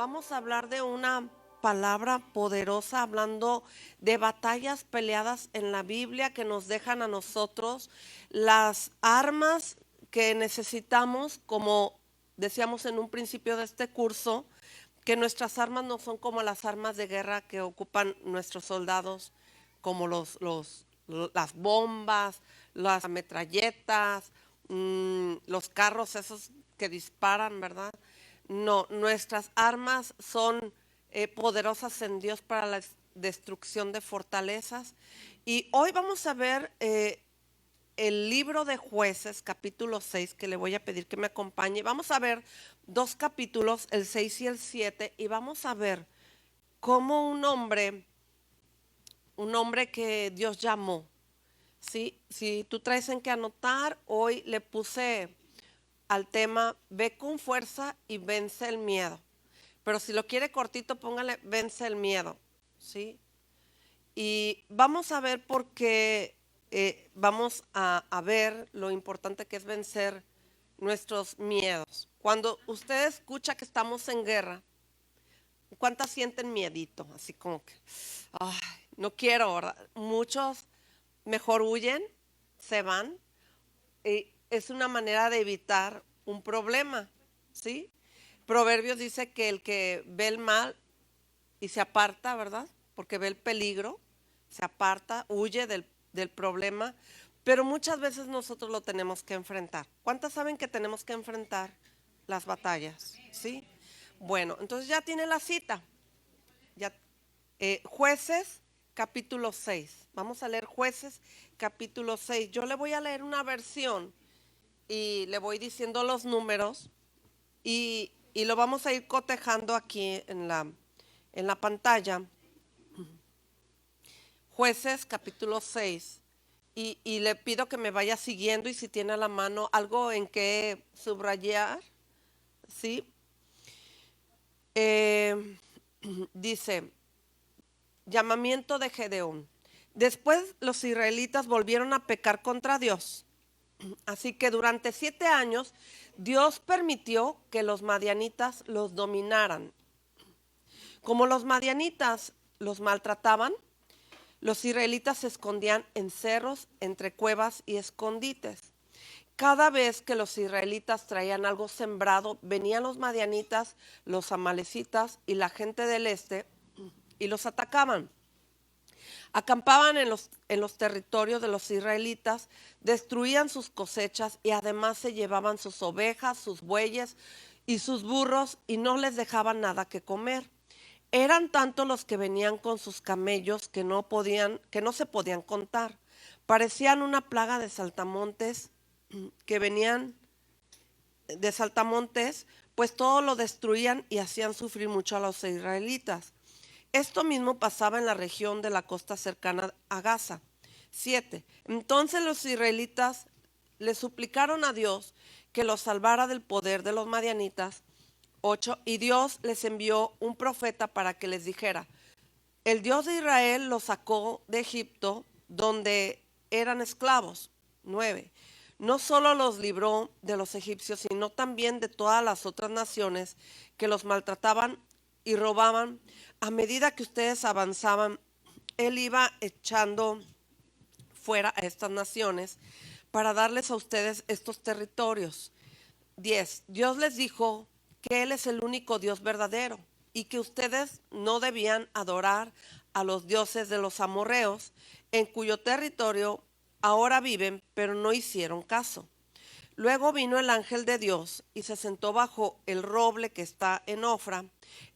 Vamos a hablar de una palabra poderosa, hablando de batallas peleadas en la Biblia que nos dejan a nosotros las armas que necesitamos, como decíamos en un principio de este curso, que nuestras armas no son como las armas de guerra que ocupan nuestros soldados, como las bombas, las ametralletas, los carros esos que disparan, ¿verdad? No, nuestras armas son poderosas en Dios para la destrucción de fortalezas. Y hoy vamos a ver el libro de Jueces, capítulo 6, que le voy a pedir que me acompañe. Vamos a ver dos capítulos, el 6 y el 7, y vamos a ver cómo un hombre que Dios llamó. ¿Sí? Si tú traes en qué anotar, hoy le puse al tema: ve con fuerza y vence el miedo. Pero si lo quiere cortito, póngale vence el miedo. ¿Sí? Y vamos a ver por qué, vamos a ver lo importante que es vencer nuestros miedos. Cuando usted escucha que estamos en guerra, ¿cuántas sienten miedito? Así como que, ay, no quiero, ¿verdad? Muchos mejor huyen, se van. Y es una manera de evitar un problema, ¿sí? Proverbios dice que el que ve el mal y se aparta, ¿verdad? Porque ve el peligro, se aparta, huye del problema, pero muchas veces nosotros lo tenemos que enfrentar. ¿Cuántas saben que tenemos que enfrentar las batallas? ¿Sí? Bueno, entonces ya tiene la cita. Ya, Jueces capítulo 6. Vamos a leer Jueces capítulo 6. Yo le voy a leer una versión y le voy diciendo los números y lo vamos a ir cotejando aquí en la pantalla. Jueces capítulo 6. Y le pido que me vaya siguiendo, y si tiene a la mano algo en que subrayar, ¿sí? Dice, llamamiento de Gedeón. Después los israelitas volvieron a pecar contra Dios. Así que durante 7 años Dios permitió que los madianitas los dominaran. Como los madianitas los maltrataban, los israelitas se escondían en cerros, entre cuevas y escondites. Cada vez que los israelitas traían algo sembrado, venían los madianitas, los amalecitas y la gente del este y los atacaban. Acampaban en los territorios de los israelitas, destruían sus cosechas y además se llevaban sus ovejas, sus bueyes y sus burros, y no les dejaban nada que comer. Eran tantos los que venían con sus camellos que no se podían contar. Parecían una plaga de saltamontes que venían de saltamontes, pues todo lo destruían y hacían sufrir mucho a los israelitas. Esto mismo pasaba en la región de la costa cercana a Gaza. 7. Entonces los israelitas le suplicaron a Dios que los salvara del poder de los madianitas. 8. Y Dios les envió un profeta para que les dijera: el Dios de Israel los sacó de Egipto, donde eran esclavos. 9. No solo los libró de los egipcios, sino también de todas las otras naciones que los maltrataban y robaban. A medida que ustedes avanzaban, Él iba echando fuera a estas naciones para darles a ustedes estos territorios. 10. Dios les dijo que Él es el único Dios verdadero y que ustedes no debían adorar a los dioses de los amorreos, en cuyo territorio ahora viven, pero no hicieron caso. Luego vino el ángel de Dios y se sentó bajo el roble que está en Ofra.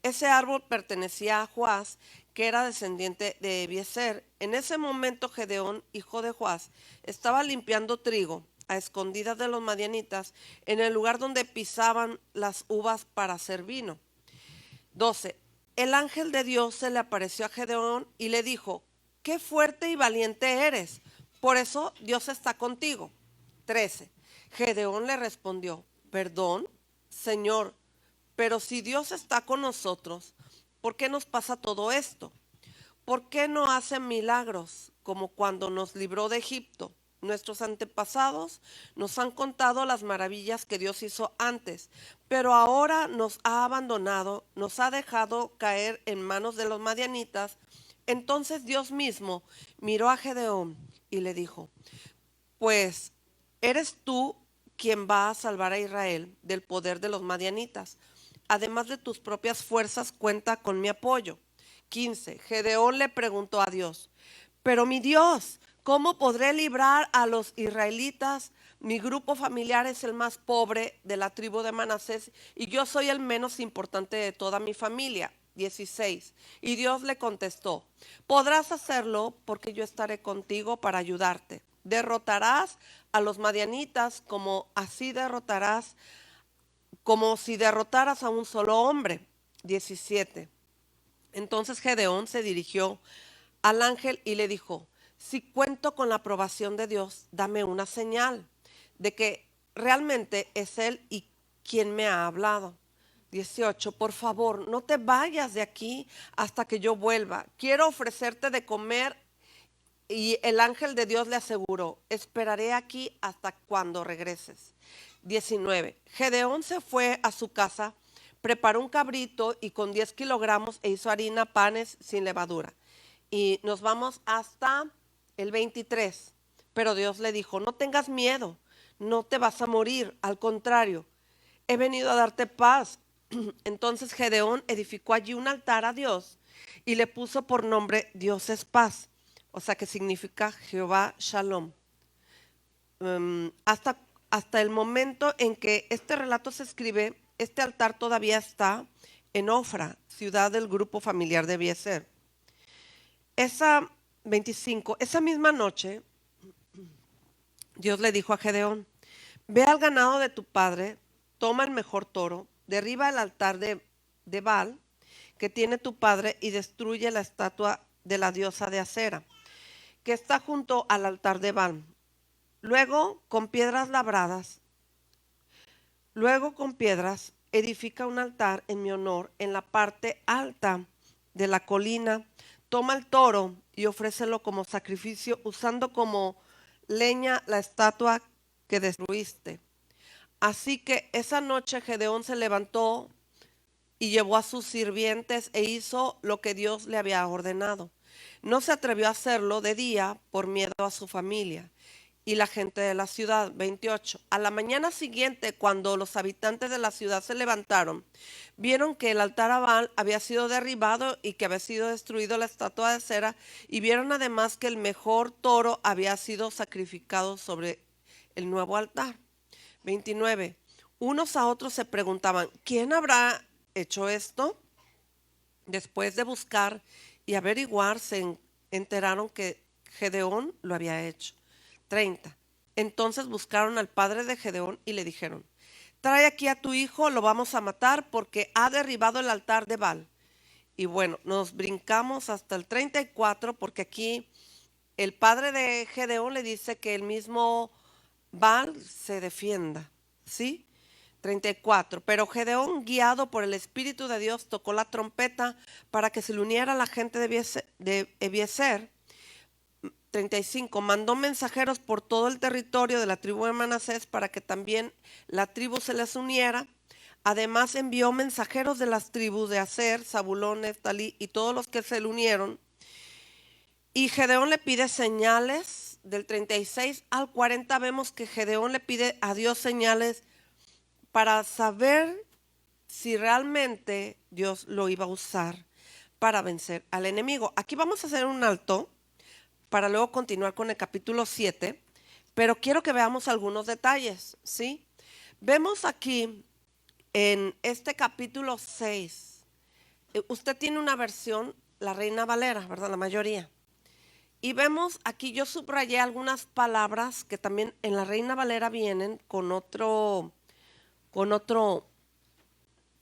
Ese árbol pertenecía a Joás, que era descendiente de Ebiezer. En ese momento Gedeón, hijo de Joás, estaba limpiando trigo a escondidas de los madianitas en el lugar donde pisaban las uvas para hacer vino. 12. El ángel de Dios se le apareció a Gedeón y le dijo: qué fuerte y valiente eres, por eso Dios está contigo. 13. Gedeón le respondió: perdón, Señor, pero si Dios está con nosotros, ¿por qué nos pasa todo esto? ¿Por qué no hace milagros como cuando nos libró de Egipto? Nuestros antepasados nos han contado las maravillas que Dios hizo antes, pero ahora nos ha abandonado, nos ha dejado caer en manos de los madianitas. Entonces Dios mismo miró a Gedeón y le dijo: Pues eres tú quien va a salvar a Israel del poder de los madianitas. Además de tus propias fuerzas, cuenta con mi apoyo. 15. Gedeón le preguntó a Dios: Pero mi Dios, ¿cómo podré librar a los israelitas? Mi grupo familiar es el más pobre de la tribu de Manasés y yo soy el menos importante de toda mi familia. 16. Y Dios le contestó: Podrás hacerlo porque yo estaré contigo para ayudarte. Derrotarás a los madianitas como si derrotaras a un solo hombre. 17. Entonces Gedeón se dirigió al ángel y le dijo: Si cuento con la aprobación de Dios, dame una señal de que realmente es Él y quien me ha hablado. 18. Por favor, no te vayas de aquí hasta que yo vuelva. Quiero ofrecerte de comer. Y el ángel de Dios le aseguró: Esperaré aquí hasta cuando regreses. 19. Gedeón se fue a su casa, preparó un cabrito y con 10 kilogramos e hizo harina, panes sin levadura. Y nos vamos hasta el 23. Pero Dios le dijo: No tengas miedo, no te vas a morir, al contrario, he venido a darte paz. Entonces Gedeón edificó allí un altar a Dios y le puso por nombre Dios es paz, o sea que significa Jehová Shalom. Hasta el momento en que este relato se escribe, este altar todavía está en Ofra, ciudad del grupo familiar de Abiezer. Esa 25, esa misma noche, Dios le dijo a Gedeón: Ve al ganado de tu padre, toma el mejor toro, derriba el altar de Baal que tiene tu padre y destruye la estatua de la diosa de Acera, que está junto al altar de Baal. Luego con piedras edifica un altar en mi honor en la parte alta de la colina. Toma el toro y ofrécelo como sacrificio usando como leña la estatua que destruiste. Así que esa noche Gedeón se levantó y llevó a sus sirvientes e hizo lo que Dios le había ordenado. No se atrevió a hacerlo de día por miedo a su familia y la gente de la ciudad. 28. A la mañana siguiente, cuando los habitantes de la ciudad se levantaron, vieron que el altar a Baal había sido derribado y que había sido destruido la estatua de cera, y vieron además que el mejor toro había sido sacrificado sobre el nuevo altar. 29. Unos a otros se preguntaban: ¿quién habrá hecho esto? Después de buscar y averiguar, se enteraron que Gedeón lo había hecho. 30. Entonces buscaron al padre de Gedeón y le dijeron: Trae aquí a tu hijo, lo vamos a matar porque ha derribado el altar de Baal. Y bueno, nos brincamos hasta el 34 porque aquí el padre de Gedeón le dice que el mismo Baal se defienda, ¿sí? 34. Pero Gedeón, guiado por el Espíritu de Dios, tocó la trompeta para que se le uniera a la gente de Abiezer. 35. Mandó mensajeros por todo el territorio de la tribu de Manasés para que también la tribu se les uniera. Además envió mensajeros de las tribus de Aser, Zabulón, Neftalí y todos los que se le unieron. Y Gedeón le pide señales. Del 36 al 40 vemos que Gedeón le pide a Dios señales para saber si realmente Dios lo iba a usar para vencer al enemigo. Aquí vamos a hacer un alto para luego continuar con el capítulo 7, pero quiero que veamos algunos detalles, ¿sí? Vemos aquí en este capítulo 6, usted tiene una versión, la Reina Valera, ¿verdad? La mayoría. Y vemos aquí, yo subrayé algunas palabras que también en la Reina Valera vienen con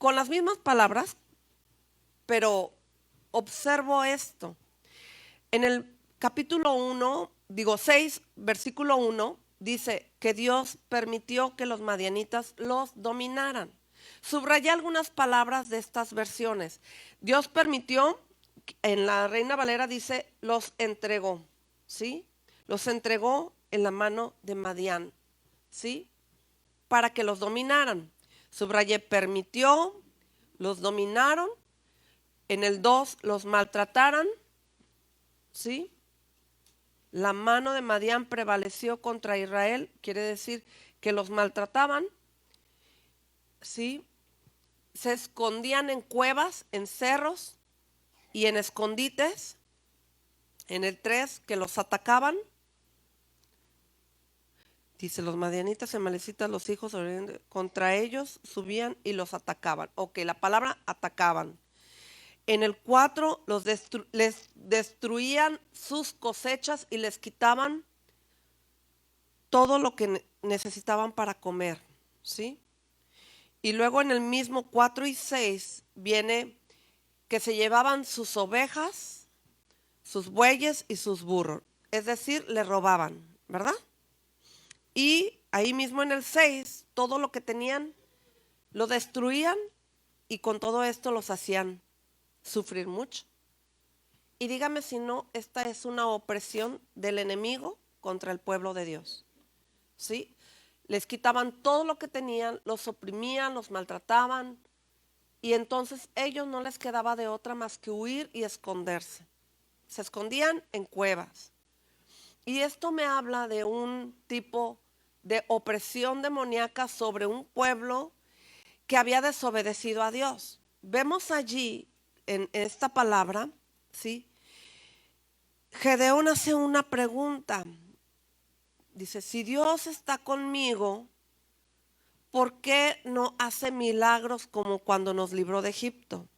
las mismas palabras, pero observo esto. En el capítulo 6, versículo 1, dice que Dios permitió que los madianitas los dominaran. Subrayé algunas palabras de estas versiones. Dios permitió, en la Reina Valera dice, los entregó, ¿sí? Los entregó en la mano de Madián, ¿sí? Para que los dominaran. Subrayé, permitió, los dominaron. En el 2, los maltrataran, ¿sí? La mano de Madián prevaleció contra Israel, quiere decir que los maltrataban, ¿sí? Se escondían en cuevas, en cerros y en escondites. En el 3, que los atacaban. Dice, los madianitas y amalecitas, los hijos contra ellos subían y los atacaban. Ok, la palabra atacaban. En el 4, les destruían sus cosechas y les quitaban todo lo que necesitaban para comer, ¿sí? Y luego en el mismo 4 y 6 viene que se llevaban sus ovejas, sus bueyes y sus burros. Es decir, le robaban, ¿verdad? Y ahí mismo en el 6, todo lo que tenían lo destruían y con todo esto los hacían sufrir mucho. Y dígame si no, esta es una opresión del enemigo contra el pueblo de Dios. ¿Sí? Les quitaban todo lo que tenían, los oprimían, los maltrataban, y entonces ellos no les quedaba de otra más que huir y esconderse. Se escondían en cuevas. Y esto me habla de un tipo de opresión demoníaca sobre un pueblo que había desobedecido a Dios. Vemos allí en esta palabra, ¿sí? Gedeón hace una pregunta. Dice, si Dios está conmigo, ¿por qué no hace milagros como cuando nos libró de Egipto?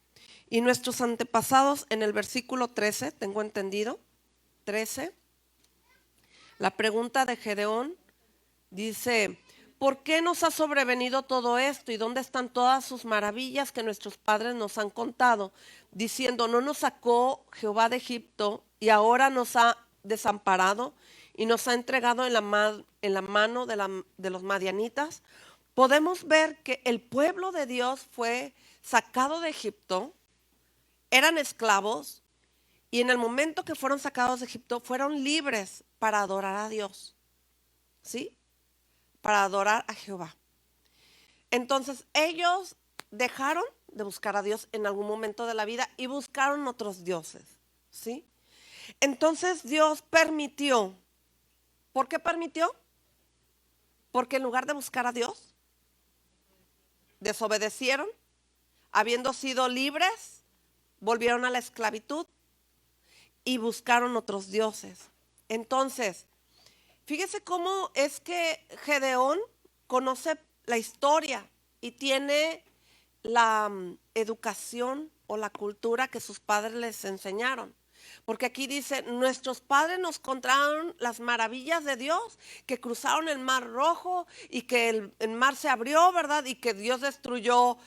Y nuestros antepasados en el versículo 13, tengo entendido, 13, la pregunta de Gedeón dice, ¿por qué nos ha sobrevenido todo esto? ¿Y dónde están todas sus maravillas que nuestros padres nos han contado? Diciendo, ¿no nos sacó Jehová de Egipto y ahora nos ha desamparado y nos ha entregado en la mano de los madianitas? Podemos ver que el pueblo de Dios fue sacado de Egipto, eran esclavos, y en el momento que fueron sacados de Egipto fueron libres para adorar a Dios, ¿sí? Para adorar a Jehová. Entonces ellos dejaron de buscar a Dios en algún momento de la vida y buscaron otros dioses, ¿sí? Entonces Dios permitió. ¿Por qué permitió? Porque en lugar de buscar a Dios, desobedecieron, habiendo sido libres, volvieron a la esclavitud y buscaron otros dioses. Entonces, fíjese cómo es que Gedeón conoce la historia y tiene la educación o la cultura que sus padres les enseñaron. Porque aquí dice, nuestros padres nos contaron las maravillas de Dios, que cruzaron el mar rojo y que el mar se abrió, ¿verdad? Y que Dios destruyó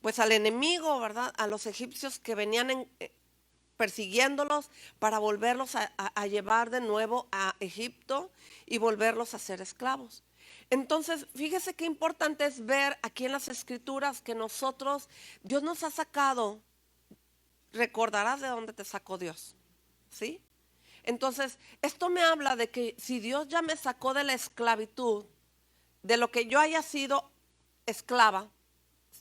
pues al enemigo, ¿verdad? A los egipcios que venían persiguiéndolos para volverlos a llevar de nuevo a Egipto y volverlos a ser esclavos. Entonces, fíjese qué importante es ver aquí en las escrituras que nosotros, Dios nos ha sacado, recordarás de dónde te sacó Dios, ¿sí? Entonces, esto me habla de que si Dios ya me sacó de la esclavitud, de lo que yo haya sido esclava,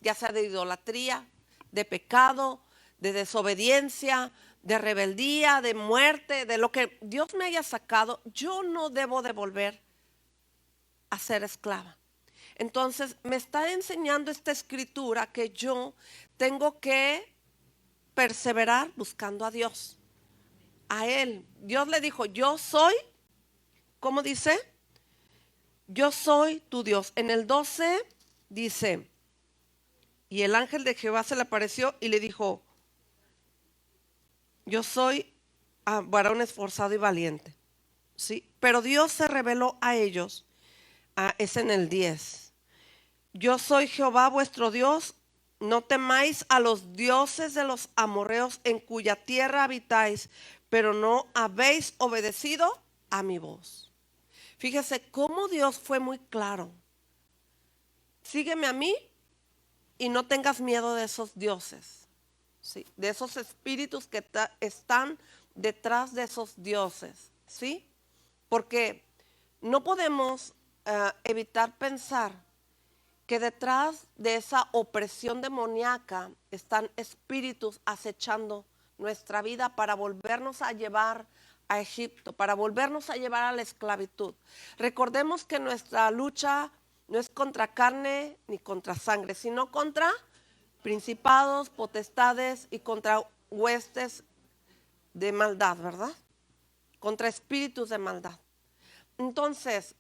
ya sea de idolatría, de pecado, de desobediencia, de rebeldía, de muerte, de lo que Dios me haya sacado, yo no debo de volver a ser esclava. Entonces me está enseñando esta escritura que yo tengo que perseverar buscando a Dios, a Él. Dios le dijo, yo soy, ¿cómo dice? Yo soy tu Dios. En el 12 dice, y el ángel de Jehová se le apareció y le dijo, yo soy varón esforzado y valiente, ¿sí? Pero Dios se reveló a ellos, es en el 10. Yo soy Jehová vuestro Dios, no temáis a los dioses de los amorreos en cuya tierra habitáis, pero no habéis obedecido a mi voz. Fíjese cómo Dios fue muy claro. Sígueme a mí y no tengas miedo de esos dioses, ¿sí? De esos espíritus que están detrás de esos dioses, ¿sí? porque no podemos evitar pensar que detrás de esa opresión demoníaca están espíritus acechando nuestra vida para volvernos a llevar a Egipto, para volvernos a llevar a la esclavitud. Recordemos que nuestra lucha no es contra carne ni contra sangre, sino contra principados, potestades y contra huestes de maldad, ¿verdad? Contra espíritus de maldad. Entonces,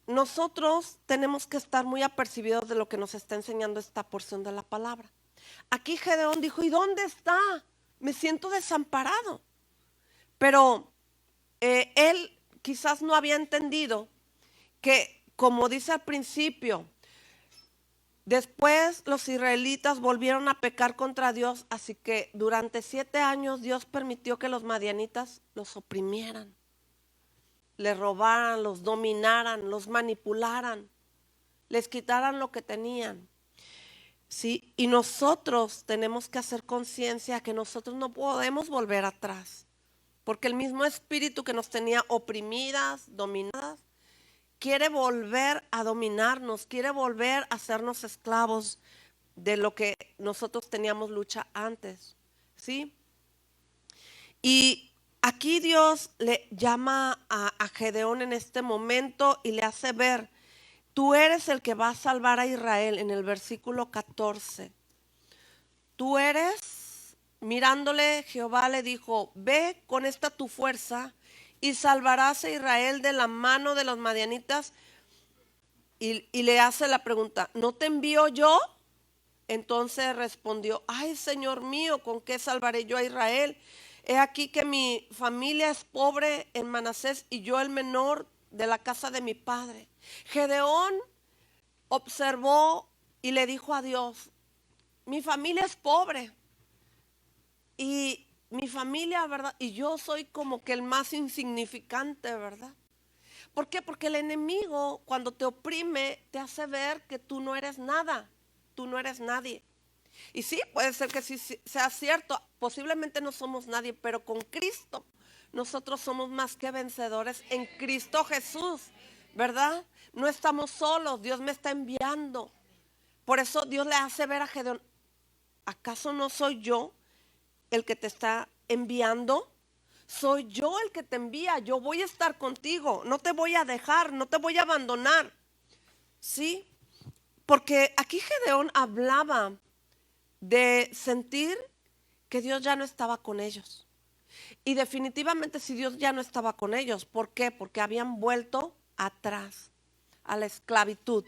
nosotros tenemos que estar muy apercibidos de lo que nos está enseñando esta porción de la palabra. Aquí Gedeón dijo, ¿y dónde está? Me siento desamparado. Pero él quizás no había entendido que, como dice al principio, después los israelitas volvieron a pecar contra Dios, así que durante 7 años Dios permitió que los madianitas los oprimieran, les robaran, los dominaran, los manipularan, les quitaran lo que tenían. ¿Sí? Y nosotros tenemos que hacer conciencia que nosotros no podemos volver atrás, porque el mismo espíritu que nos tenía oprimidas, dominadas, quiere volver a dominarnos, quiere volver a hacernos esclavos de lo que nosotros teníamos lucha antes, ¿sí? Y aquí Dios le llama a Gedeón en este momento y le hace ver, tú eres el que va a salvar a Israel en el versículo 14. Tú eres, mirándole, Jehová le dijo, ve con esta tu fuerza y salvarás a Israel de la mano de los madianitas. Y le hace la pregunta, ¿no te envío yo? Entonces respondió, ay Señor mío, ¿con qué salvaré yo a Israel? He aquí que mi familia es pobre en Manasés y yo el menor de la casa de mi padre. Gedeón observó y le dijo a Dios, mi familia es pobre y mi familia, ¿verdad? Y yo soy como que el más insignificante, ¿verdad? ¿Por qué? Porque el enemigo cuando te oprime te hace ver que tú no eres nada, tú no eres nadie. Y sí, puede ser que sí sea cierto, posiblemente no somos nadie, pero con Cristo nosotros somos más que vencedores en Cristo Jesús, ¿verdad? No estamos solos, Dios me está enviando. Por eso Dios le hace ver a Gedeón, ¿acaso no soy yo el que te está enviando? Soy yo el que te envía, yo voy a estar contigo, no te voy a dejar, no te voy a abandonar. ¿Sí? Porque aquí Gedeón hablaba de sentir que Dios ya no estaba con ellos. Y definitivamente si Dios ya no estaba con ellos, ¿por qué? Porque habían vuelto atrás a la esclavitud.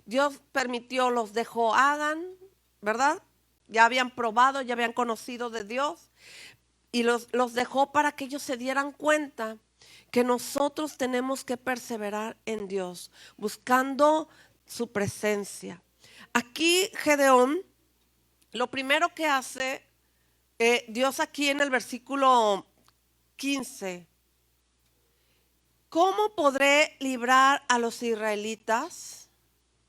Dios permitió, los dejó, hagan, ¿verdad? Ya habían probado, ya habían conocido de Dios. Y los dejó para que ellos se dieran cuenta que nosotros tenemos que perseverar en Dios, buscando su presencia. Aquí Gedeón, lo primero que hace Dios aquí en el versículo 15, ¿cómo podré librar a los israelitas?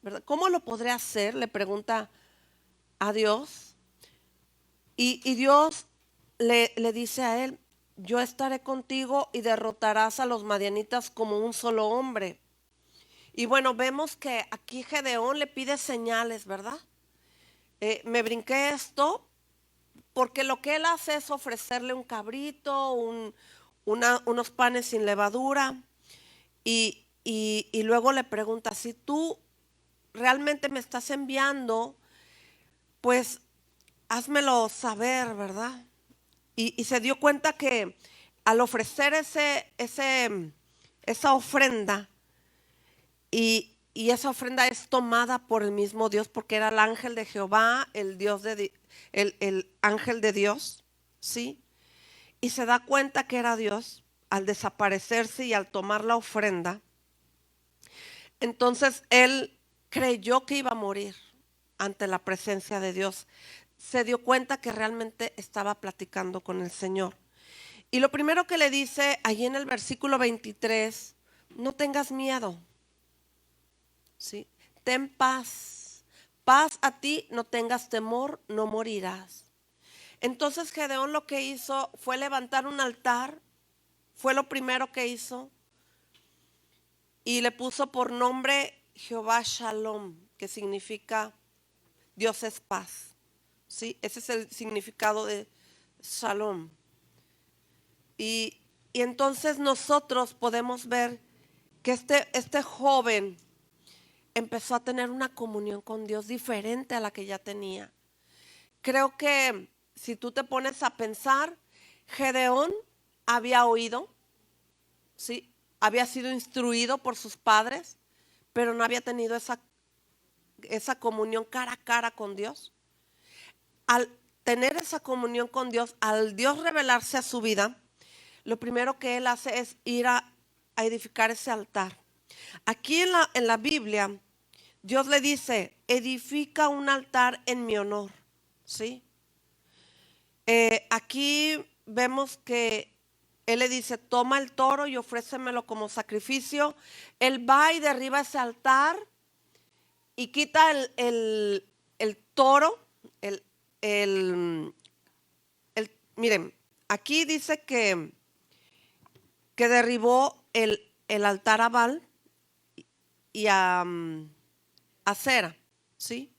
¿Verdad? ¿Cómo lo podré hacer? Le pregunta a Dios. Y Dios le dice a él, yo estaré contigo y derrotarás a los madianitas como un solo hombre. Y bueno, vemos que aquí Gedeón le pide señales, ¿verdad? Me brinqué esto porque lo que él hace es ofrecerle un cabrito, unos panes sin levadura y luego le pregunta, si tú realmente me estás enviando, pues házmelo saber, ¿verdad? Y se dio cuenta que al ofrecer esa ofrenda, y esa ofrenda es tomada por el mismo Dios, porque era el ángel de Jehová, el ángel de Dios, ¿sí? Y se da cuenta que era Dios al desaparecerse y al tomar la ofrenda. Entonces él creyó que iba a morir ante la presencia de Dios. Se dio cuenta que realmente estaba platicando con el Señor. Y lo primero que le dice allí en el versículo 23, no tengas miedo, ¿sí? Ten paz, paz a ti, no tengas temor, no morirás. Entonces Gedeón lo que hizo fue levantar un altar, fue lo primero que hizo. y le puso por nombre Jehová Shalom, que significa Dios es paz. ¿Sí? Ese es el significado de Shalom. Y entonces nosotros podemos ver que este joven empezó a tener una comunión con Dios diferente a la que ya tenía. Creo que si tú te pones a pensar, Gedeón había oído, ¿sí? Había sido instruido por sus padres, pero no había tenido esa comunión cara a cara con Dios. Al tener esa comunión con Dios, al Dios revelarse a su vida, lo primero que él hace es ir a edificar ese altar. Aquí en la Biblia, Dios le dice, edifica un altar en mi honor, ¿sí? Aquí vemos que él le dice, toma el toro y ofrécemelo como sacrificio. Él va y derriba ese altar y quita el toro. El, miren, aquí dice que derribó el altar a Baal y a Acera, ¿sí?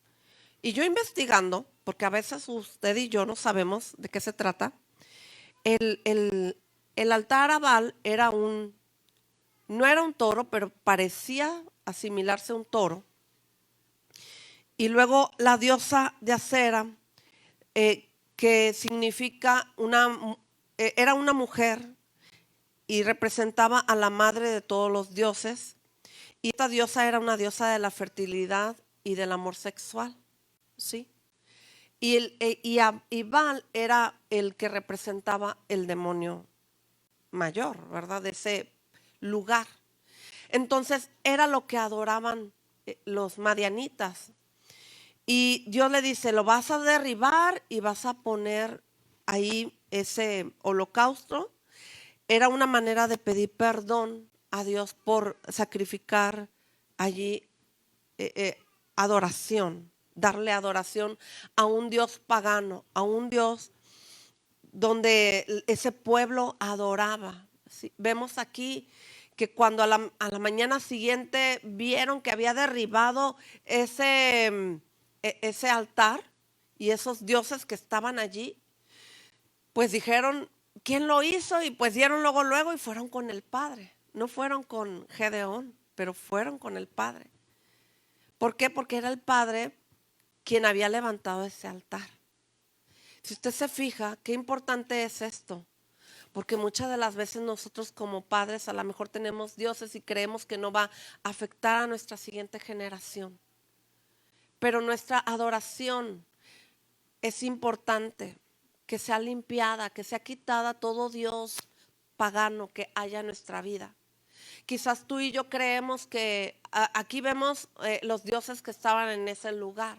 Y yo investigando, porque a veces usted y yo no sabemos de qué se trata, el altar a Baal no era un toro, pero parecía asimilarse a un toro. Y luego la diosa de Acera, que significa era una mujer y representaba a la madre de todos los dioses. Y esta diosa era una diosa de la fertilidad y del amor sexual, ¿sí? Y Baal era el que representaba el demonio mayor, ¿verdad? De ese lugar. Entonces era lo que adoraban los madianitas. Y Dios le dice, lo vas a derribar y vas a poner ahí ese holocausto. Era una manera de pedir perdón a Dios por sacrificar allí adoración, darle adoración a un Dios pagano, a un Dios donde ese pueblo adoraba. ¿Sí? Vemos aquí que cuando a la mañana siguiente vieron que había derribado ese altar y esos dioses que estaban allí, pues dijeron, ¿quién lo hizo? Y pues dieron luego y fueron con el padre. No fueron con Gedeón, pero fueron con el padre. ¿Por qué? Porque era el padre quien había levantado ese altar. Si usted se fija, qué importante es esto. Porque muchas de las veces nosotros como padres a lo mejor tenemos dioses y creemos que no va a afectar a nuestra siguiente generación. Pero nuestra adoración es importante, que sea limpiada, que sea quitada todo Dios pagano que haya en nuestra vida. Quizás tú y yo creemos que aquí vemos los dioses que estaban en ese lugar,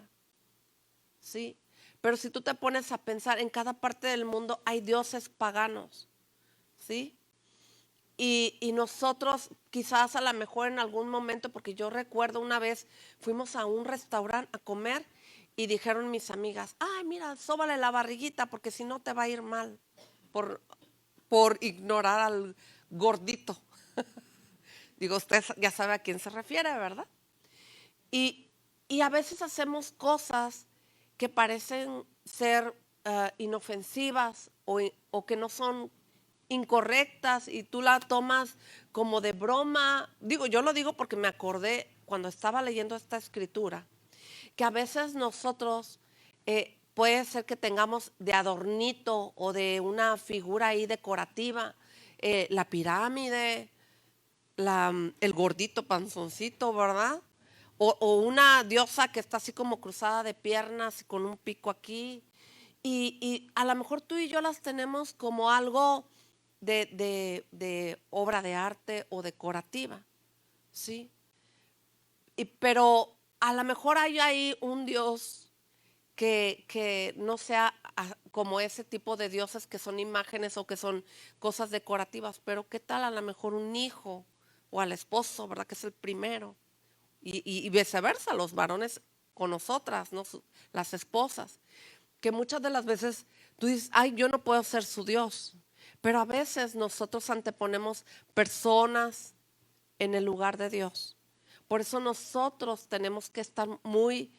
¿sí? Pero si tú te pones a pensar, en cada parte del mundo hay dioses paganos, ¿sí? Y nosotros quizás a lo mejor en algún momento, porque yo recuerdo una vez fuimos a un restaurante a comer y dijeron mis amigas, ay mira, sóbale la barriguita porque si no te va a ir mal por ignorar al gordito. Digo, usted ya sabe a quién se refiere, ¿verdad? Y, y a veces hacemos cosas que parecen ser inofensivas o que no son incorrectas y tú la tomas como de broma. Digo, yo lo digo porque me acordé cuando estaba leyendo esta escritura, que a veces nosotros puede ser que tengamos de adornito o de una figura ahí decorativa, la pirámide, el gordito panzoncito, ¿verdad? O una diosa que está así como cruzada de piernas y con un pico aquí. Y a lo mejor tú y yo las tenemos como algo de obra de arte o decorativa, ¿sí? Pero a lo mejor hay ahí un Dios que no sea como ese tipo de dioses que son imágenes o que son cosas decorativas, pero ¿qué tal a lo mejor un hijo o al esposo, ¿verdad? Que es el primero. Y viceversa, los varones con nosotras, ¿no? Las esposas, que muchas de las veces tú dices, ay, yo no puedo ser su Dios, pero a veces nosotros anteponemos personas en el lugar de Dios. Por eso nosotros tenemos que estar muy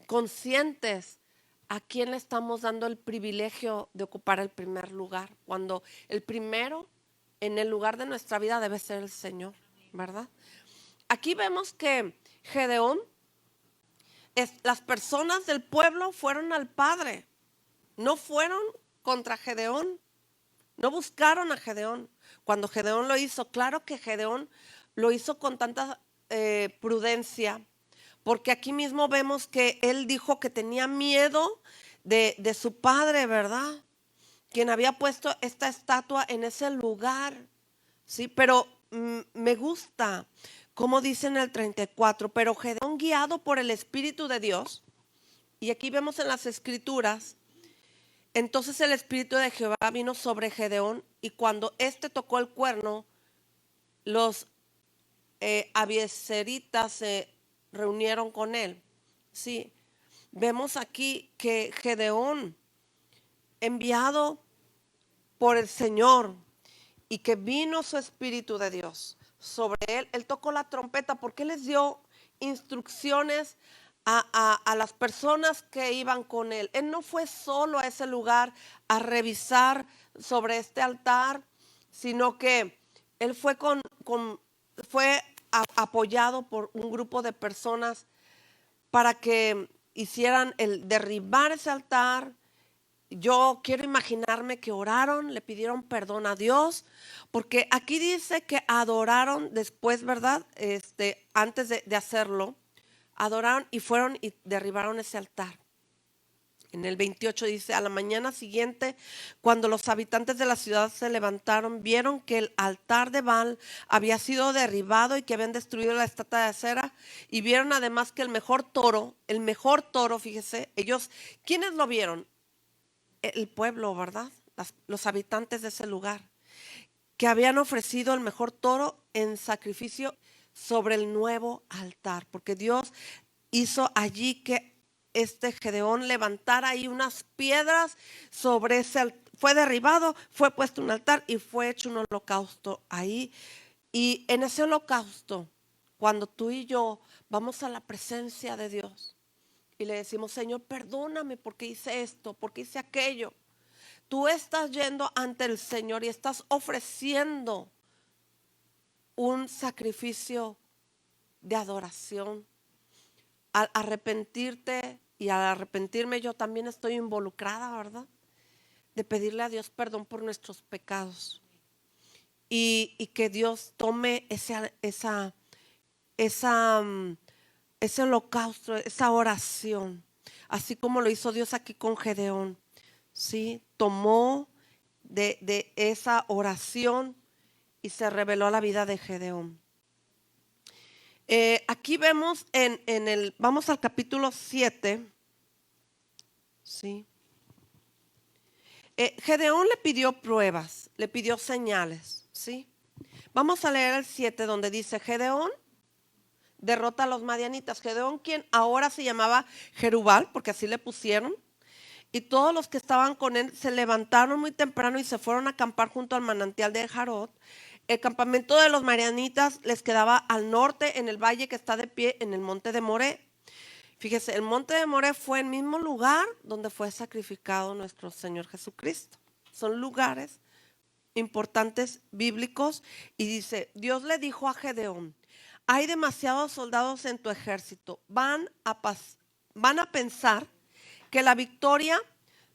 conscientes a quién le estamos dando el privilegio de ocupar el primer lugar, cuando el primero en el lugar de nuestra vida debe ser el Señor, ¿verdad? Aquí vemos que Gedeón, las personas del pueblo fueron al Padre, no fueron contra Gedeón, no buscaron a Gedeón. Cuando Gedeón lo hizo, claro que Gedeón lo hizo con tanta prudencia, porque aquí mismo vemos que él dijo que tenía miedo de su padre, ¿verdad? Quien había puesto esta estatua en ese lugar, ¿sí? Pero me gusta, como dice en el 34, pero Gedeón, guiado por el Espíritu de Dios, y aquí vemos en las Escrituras, entonces el Espíritu de Jehová vino sobre Gedeón, y cuando éste tocó el cuerno, los abiezeritas se reunieron con él. Sí, vemos aquí que Gedeón, enviado por el Señor, y que vino su Espíritu de Dios sobre él, él tocó la trompeta porque les dio instrucciones a las personas que iban con él. Él no fue solo a ese lugar a revisar sobre este altar, sino que él fue apoyado por un grupo de personas para que hicieran el derribar ese altar. Yo quiero imaginarme que oraron, le pidieron perdón a Dios, porque aquí dice que adoraron después, ¿verdad? Antes de hacerlo, adoraron y fueron y derribaron ese altar. En el 28 dice, a la mañana siguiente, cuando los habitantes de la ciudad se levantaron, vieron que el altar de Baal había sido derribado y que habían destruido la estatua de acera, y vieron además que el mejor toro, fíjese, ellos, ¿quiénes lo vieron? El pueblo, ¿verdad? Los habitantes de ese lugar, que habían ofrecido el mejor toro en sacrificio sobre el nuevo altar, porque Dios hizo allí que Gedeón levantara ahí unas piedras sobre ese altar. Fue derribado, fue puesto un altar y fue hecho un holocausto ahí. Y en ese holocausto, cuando tú y yo vamos a la presencia de Dios y le decimos, Señor, perdóname porque hice esto, porque hice aquello, tú estás yendo ante el Señor y estás ofreciendo un sacrificio de adoración. Al arrepentirte, y al arrepentirme yo también estoy involucrada, ¿verdad? De pedirle a Dios perdón por nuestros pecados. Y que Dios tome ese holocausto, esa oración, así como lo hizo Dios aquí con Gedeón. ¿Sí? Tomó de esa oración y se reveló a la vida de Gedeón. Aquí vemos vamos al capítulo 7. ¿Sí? Gedeón le pidió pruebas, le pidió señales. ¿Sí? Vamos a leer el 7 donde dice, Gedeón derrota a los madianitas. Gedeón, quien ahora se llamaba Jerubal, porque así le pusieron, y todos los que estaban con él se levantaron muy temprano y se fueron a acampar junto al manantial de Jarot. El campamento de los madianitas les quedaba al norte, en el valle que está de pie en el monte de Moré. Fíjese, el monte de Moré fue el mismo lugar donde fue sacrificado nuestro Señor Jesucristo. Son lugares importantes bíblicos. Y dice, Dios le dijo a Gedeón, hay demasiados soldados en tu ejército, van a pensar que la victoria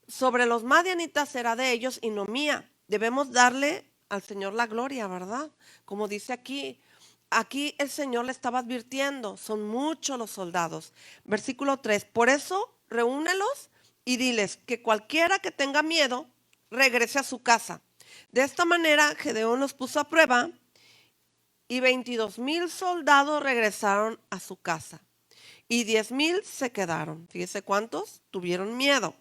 sobre los madianitas será de ellos y no mía. Debemos darle al Señor la gloria, ¿verdad? Como dice aquí el Señor le estaba advirtiendo, son muchos los soldados. Versículo 3, por eso reúnelos y diles que cualquiera que tenga miedo regrese a su casa. De esta manera Gedeón los puso a prueba y 22,000 soldados regresaron a su casa y 10,000 se quedaron. Fíjese cuántos tuvieron miedo.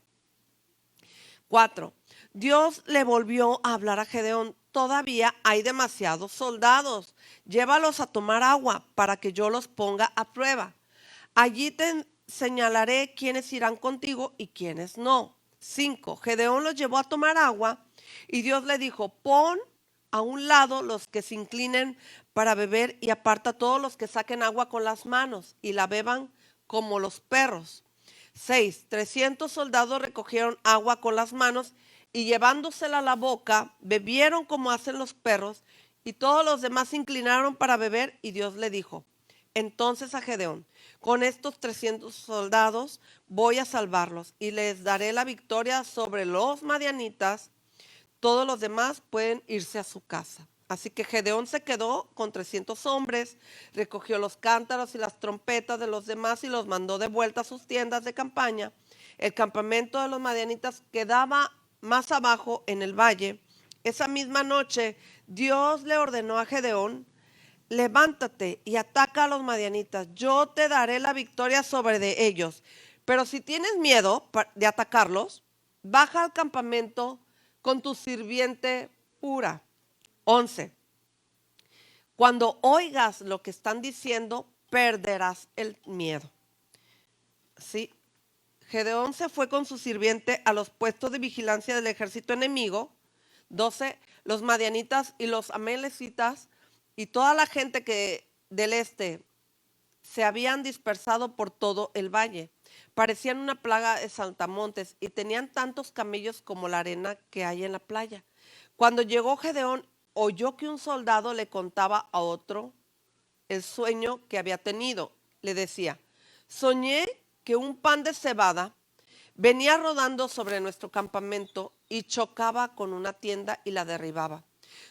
4. Dios le volvió a hablar a Gedeón, todavía hay demasiados soldados, llévalos a tomar agua para que yo los ponga a prueba. Allí te señalaré quiénes irán contigo y quiénes no. 5. Gedeón los llevó a tomar agua y Dios le dijo, pon a un lado los que se inclinen para beber y aparta a todos los que saquen agua con las manos y la beban como los perros. 6. 300 soldados recogieron agua con las manos y llevándosela a la boca, bebieron como hacen los perros, y todos los demás se inclinaron para beber, y Dios le dijo entonces a Gedeón: con estos 300 soldados voy a salvarlos y les daré la victoria sobre los madianitas. Todos los demás pueden irse a su casa. Así que Gedeón se quedó con 300 hombres, recogió los cántaros y las trompetas de los demás y los mandó de vuelta a sus tiendas de campaña. El campamento de los madianitas quedaba más abajo en el valle. Esa misma noche Dios le ordenó a Gedeón: levántate y ataca a los madianitas, yo te daré la victoria sobre de ellos. Pero si tienes miedo de atacarlos, baja al campamento con tu sirviente pura. 11. Cuando oigas lo que están diciendo, perderás el miedo. ¿Sí? Gedeón se fue con su sirviente a los puestos de vigilancia del ejército enemigo. 12. Los madianitas y los amalecitas y toda la gente que del este se habían dispersado por todo el valle. Parecían una plaga de saltamontes y tenían tantos camellos como la arena que hay en la playa. Cuando llegó Gedeón, oyó que un soldado le contaba a otro el sueño que había tenido. Le decía: soñé que un pan de cebada venía rodando sobre nuestro campamento y chocaba con una tienda y la derribaba.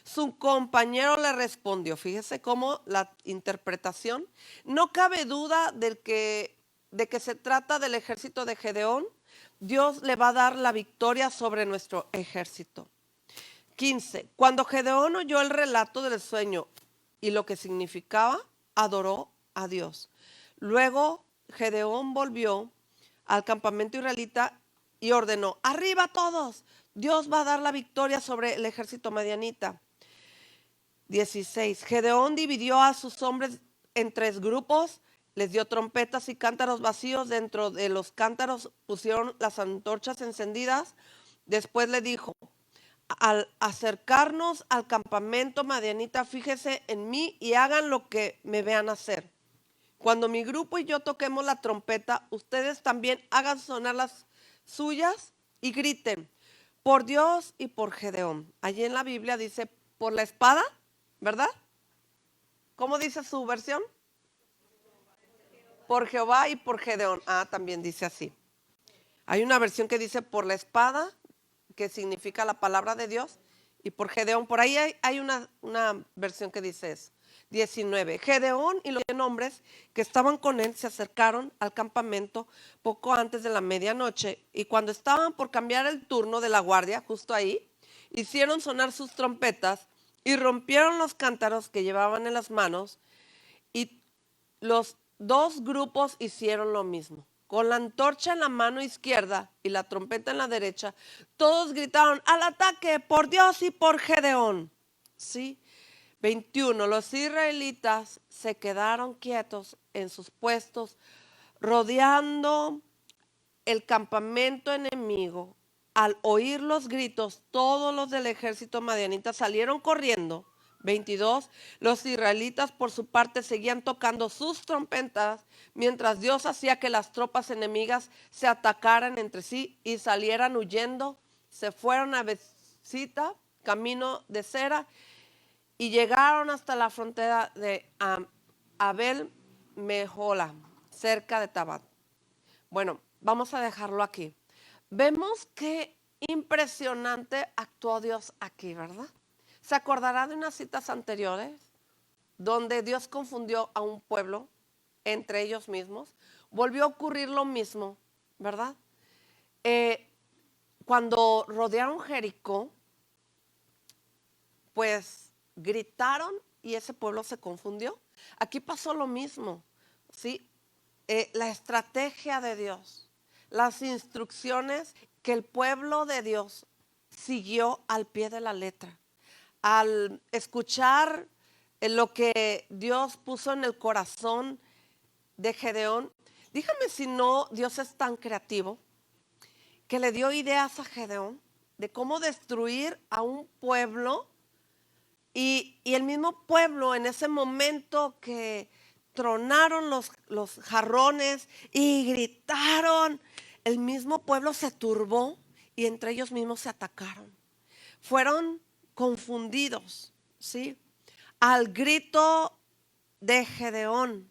Su compañero le respondió, fíjese cómo la interpretación: no cabe duda de que se trata del ejército de Gedeón. Dios le va a dar la victoria sobre nuestro ejército. 15. Cuando Gedeón oyó el relato del sueño y lo que significaba, adoró a Dios. Luego Gedeón volvió al campamento israelita y ordenó: arriba todos, Dios va a dar la victoria sobre el ejército madianita. 16. Gedeón dividió a sus hombres en 3 grupos, les dio trompetas y cántaros vacíos. Dentro de los cántaros pusieron las antorchas encendidas. Después le dijo: al acercarnos al campamento madianita, fíjese en mí y hagan lo que me vean hacer. Cuando mi grupo y yo toquemos la trompeta, ustedes también hagan sonar las suyas y griten: por Dios y por Gedeón. Allí en la Biblia dice por la espada, ¿verdad? ¿Cómo dice su versión? Por Jehová y por Gedeón. Ah, también dice así. Hay una versión que dice por la espada, que significa la palabra de Dios, y por Gedeón. Por ahí hay una versión que dice eso. 19. Gedeón y los hombres que estaban con él se acercaron al campamento poco antes de la medianoche, y cuando estaban por cambiar el turno de la guardia, justo ahí, hicieron sonar sus trompetas y rompieron los cántaros que llevaban en las manos, y los 2 grupos hicieron lo mismo. Con la antorcha en la mano izquierda y la trompeta en la derecha, todos gritaron: al ataque, por Dios y por Gedeón. ¿Sí? 21. Los israelitas se quedaron quietos en sus puestos, rodeando el campamento enemigo. Al oír los gritos, todos los del ejército madianita salieron corriendo. 22. Los israelitas por su parte seguían tocando sus trompetas, mientras Dios hacía que las tropas enemigas se atacaran entre sí y salieran huyendo. Se fueron a Besita, camino de Cera, y llegaron hasta la frontera de Abel Mejola, cerca de Tabat. Bueno, vamos a dejarlo aquí. Vemos qué impresionante actuó Dios aquí, ¿verdad? ¿Se acordará de unas citas anteriores donde Dios confundió a un pueblo entre ellos mismos? Volvió a ocurrir lo mismo, ¿verdad? Cuando rodearon Jericó, pues gritaron y ese pueblo se confundió. Aquí pasó lo mismo, ¿sí? La estrategia de Dios, las instrucciones que el pueblo de Dios siguió al pie de la letra. Al escuchar lo que Dios puso en el corazón de Gedeón, dígame si no Dios es tan creativo que le dio ideas a Gedeón de cómo destruir a un pueblo Y el mismo pueblo en ese momento que tronaron los jarrones y gritaron, el mismo pueblo se turbó y entre ellos mismos se atacaron. Fueron confundidos, ¿sí? Al grito de Gedeón,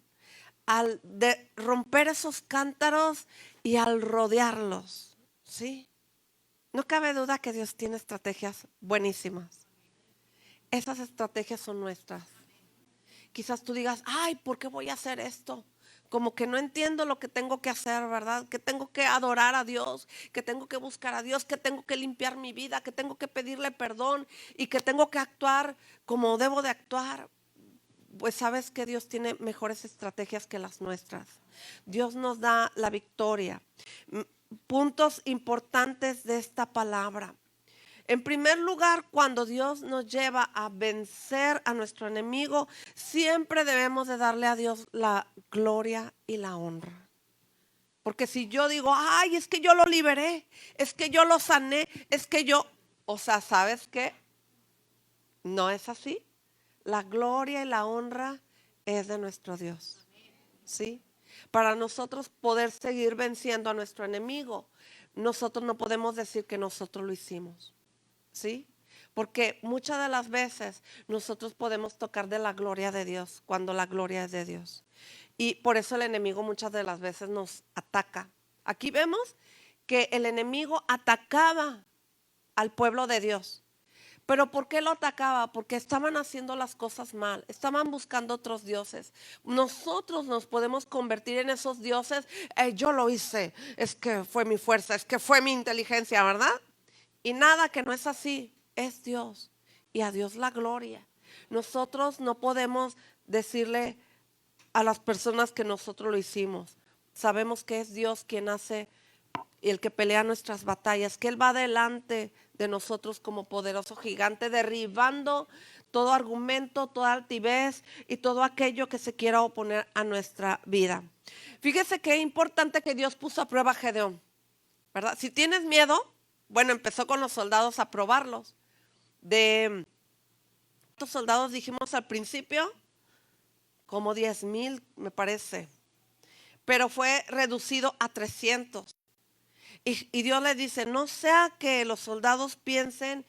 al de romper esos cántaros y al rodearlos, ¿sí? No cabe duda que Dios tiene estrategias buenísimas. Esas estrategias son nuestras. Quizás tú digas, ay, ¿por qué voy a hacer esto? Como que no entiendo lo que tengo que hacer, ¿verdad? Que tengo que adorar a Dios, que tengo que buscar a Dios, que tengo que limpiar mi vida, que tengo que pedirle perdón y que tengo que actuar como debo de actuar. Pues sabes que Dios tiene mejores estrategias que las nuestras. Dios nos da la victoria. Puntos importantes de esta palabra. En primer lugar, cuando Dios nos lleva a vencer a nuestro enemigo, siempre debemos de darle a Dios la gloria y la honra. Porque si yo digo, ay, es que yo lo liberé, es que yo lo sané, es que yo, o sea, ¿sabes qué? No es así. La gloria y la honra es de nuestro Dios. ¿Sí? Para nosotros poder seguir venciendo a nuestro enemigo, nosotros no podemos decir que nosotros lo hicimos. ¿Sí? Porque muchas de las veces nosotros podemos tocar de la gloria de Dios cuando la gloria es de Dios. Y por eso el enemigo muchas de las veces nos ataca. Aquí vemos que el enemigo atacaba al pueblo de Dios. Pero ¿por qué lo atacaba? Porque estaban haciendo las cosas mal, estaban buscando otros dioses. Nosotros nos podemos convertir en esos dioses. Yo lo hice, es que fue mi fuerza, es que fue mi inteligencia, ¿verdad? Y nada, que no es así, es Dios. Y a Dios la gloria. Nosotros no podemos decirle a las personas que nosotros lo hicimos. Sabemos que es Dios quien hace y el que pelea nuestras batallas, que Él va delante de nosotros como poderoso gigante, derribando todo argumento, toda altivez y todo aquello que se quiera oponer a nuestra vida. Fíjese que es importante que Dios puso a prueba a Gedeón, ¿verdad? Si tienes miedo, bueno, empezó con los soldados a probarlos. De ¿cuántos soldados dijimos al principio? Como 10,000, me parece. Pero fue reducido a 300. Y Dios le dice, no sea que los soldados piensen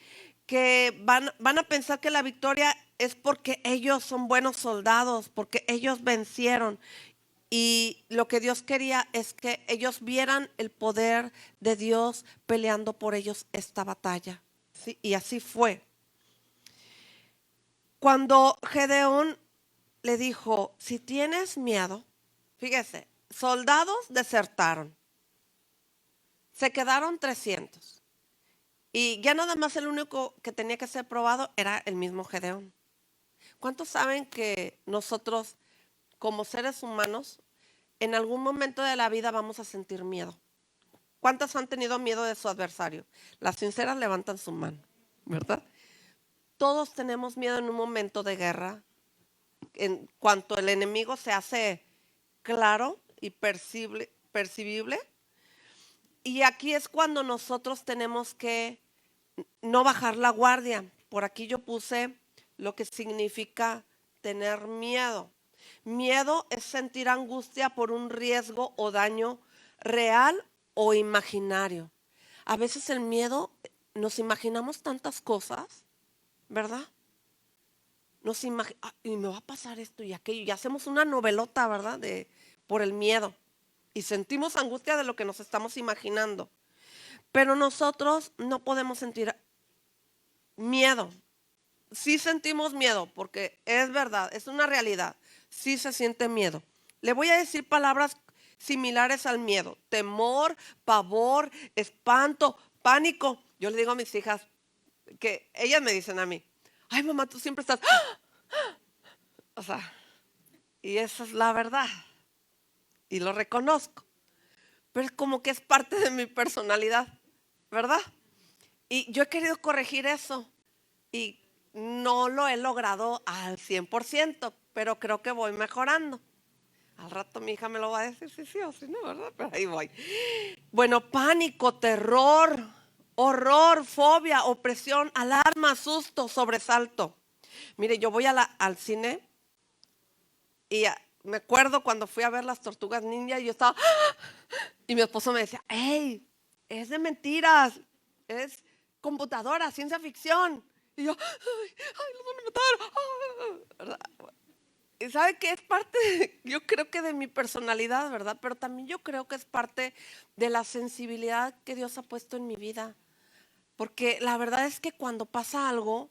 que van a pensar que la victoria es porque ellos son buenos soldados, porque ellos vencieron. Y lo que Dios quería es que ellos vieran el poder de Dios peleando por ellos esta batalla. ¿Sí? Y así fue. Cuando Gedeón le dijo, si tienes miedo, fíjese, soldados desertaron. Se quedaron 300. Y ya nada más el único que tenía que ser probado era el mismo Gedeón. ¿Cuántos saben que nosotros, como seres humanos, en algún momento de la vida vamos a sentir miedo? ¿Cuántos han tenido miedo de su adversario? Las sinceras levantan su mano, ¿verdad? Todos tenemos miedo en un momento de guerra. En cuanto el enemigo se hace claro y percibible. Y aquí es cuando nosotros tenemos que no bajar la guardia. Por aquí yo puse lo que significa tener miedo. Miedo es sentir angustia por un riesgo o daño real o imaginario. A veces el miedo, nos imaginamos tantas cosas, ¿verdad? Y me va a pasar esto y aquello. Y hacemos una novelota, ¿verdad? Por el miedo. Y sentimos angustia de lo que nos estamos imaginando. Pero nosotros no podemos sentir miedo. Sí sentimos miedo, porque es verdad, es una realidad. Sí se siente miedo. Le voy a decir palabras similares al miedo: temor, pavor, espanto, pánico. Yo le digo a mis hijas, que ellas me dicen a mí, ay mamá, tú siempre estás, o sea, y esa es la verdad. Y lo reconozco. Pero es como que es parte de mi personalidad, ¿verdad? Y yo he querido corregir eso. Y no lo he logrado al 100%, pero creo que voy mejorando. Al rato mi hija me lo va a decir, sí, sí o sí, no, ¿verdad? Pero ahí voy. Bueno, pánico, terror, horror, fobia, opresión, alarma, susto, sobresalto. Mire, yo voy al cine y me acuerdo cuando fui a ver las Tortugas Ninja y yo estaba, y mi esposo me decía, hey, es de mentiras, es computadora, ciencia ficción. Y yo, ay, los van a matar. ¿Verdad? Y sabe que es parte, yo creo que de mi personalidad, ¿verdad? Pero también yo creo que es parte de la sensibilidad que Dios ha puesto en mi vida. Porque la verdad es que cuando pasa algo,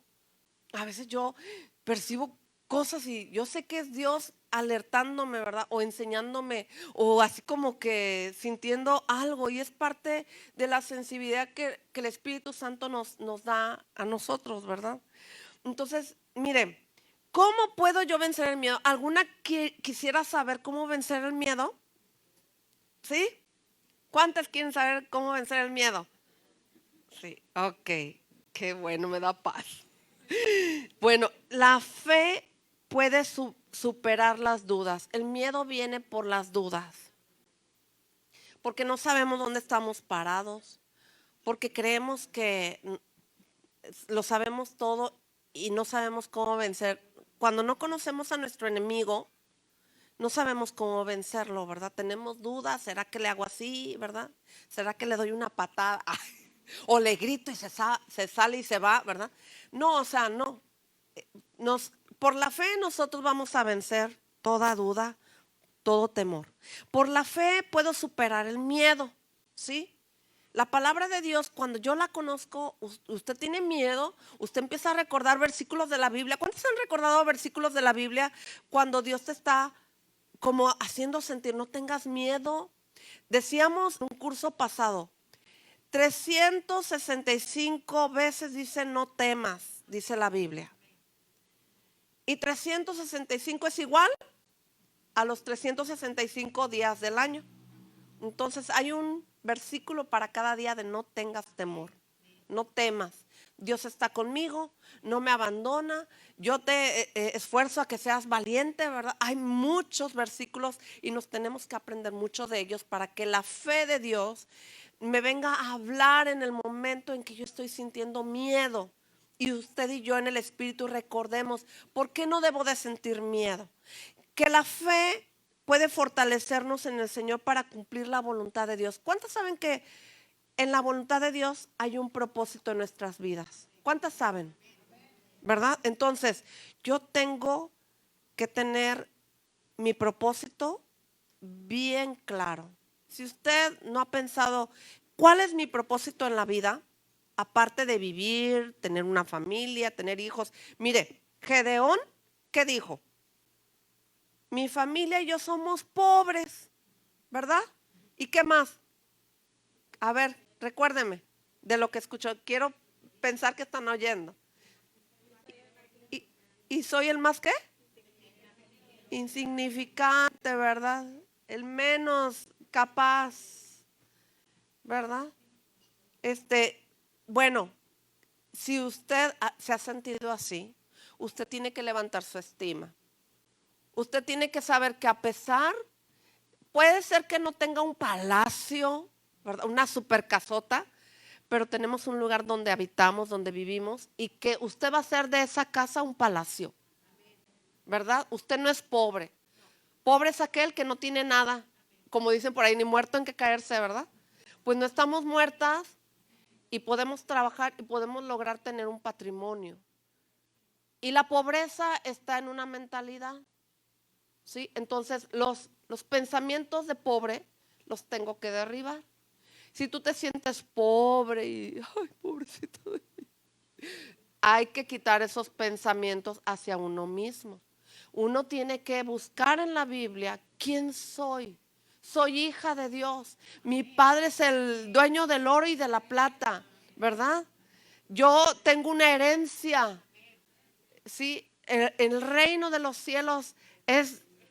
a veces yo percibo cosas y yo sé que es Dios alertándome, ¿verdad? O enseñándome, o así como que sintiendo algo. Y es parte de la sensibilidad que el Espíritu Santo nos da a nosotros, ¿verdad? Entonces, mire, ¿cómo puedo yo vencer el miedo? ¿Alguna que quisiera saber cómo vencer el miedo? ¿Sí? ¿Cuántas quieren saber cómo vencer el miedo? Sí, ok. Qué bueno, me da paz. Bueno, la fe puede superar las dudas. El miedo viene por las dudas, porque no sabemos dónde estamos parados, porque creemos que lo sabemos todo y no sabemos cómo vencer. Cuando no conocemos a nuestro enemigo, no sabemos cómo vencerlo, ¿verdad? Tenemos dudas, ¿será que le hago así, verdad? ¿Será que le doy una patada? Ay, o le grito y se sale y se va, ¿verdad? No, o sea, no. Por la fe nosotros vamos a vencer toda duda, todo temor. Por la fe puedo superar el miedo, ¿sí? La palabra de Dios, cuando yo la conozco, usted tiene miedo, usted empieza a recordar versículos de la Biblia. ¿Cuántos han recordado versículos de la Biblia cuando Dios te está como haciendo sentir, no tengas miedo? Decíamos en un curso pasado, 365 veces dice no temas, dice la Biblia. Y 365 es igual a los 365 días del año. Entonces hay un versículo para cada día de no tengas temor, no temas. Dios está conmigo, no me abandona, yo te esfuerzo a que seas valiente, ¿verdad? Hay muchos versículos y nos tenemos que aprender mucho de ellos para que la fe de Dios me venga a hablar en el momento en que yo estoy sintiendo miedo. Y usted y yo en el Espíritu recordemos, ¿por qué no debo de sentir miedo? Que la fe puede fortalecernos en el Señor para cumplir la voluntad de Dios. ¿Cuántos saben que en la voluntad de Dios hay un propósito en nuestras vidas? ¿Cuántas saben? ¿Verdad? Entonces, yo tengo que tener mi propósito bien claro. Si usted no ha pensado, ¿cuál es mi propósito en la vida? Aparte de vivir, tener una familia, tener hijos. Mire, Gedeón, ¿qué dijo? Mi familia y yo somos pobres, ¿verdad? ¿Y qué más? A ver, recuérdeme de lo que escuchó. Quiero pensar que están oyendo. ¿Y, y soy el más qué? Insignificante, ¿verdad? El menos capaz, ¿verdad? Bueno, si usted se ha sentido así, usted tiene que levantar su estima. Usted tiene que saber que a pesar, puede ser que no tenga un palacio, ¿verdad? Una super casota, pero tenemos un lugar donde habitamos, donde vivimos, y que usted va a hacer de esa casa un palacio, ¿verdad? Usted no es pobre. Pobre es aquel que no tiene nada, como dicen por ahí, ni muerto en que caerse, ¿verdad? Pues no estamos muertas y podemos trabajar y podemos lograr tener un patrimonio. Y la pobreza está en una mentalidad, ¿sí? Entonces los pensamientos de pobre los tengo que derribar. Si tú te sientes pobre y, ay, pobrecito, hay que quitar esos pensamientos hacia uno mismo. Uno tiene que buscar en la Biblia quién soy. Soy hija de Dios. Mi padre es el dueño del oro y de la plata, ¿verdad? Yo tengo una herencia. Sí, el reino de los cielos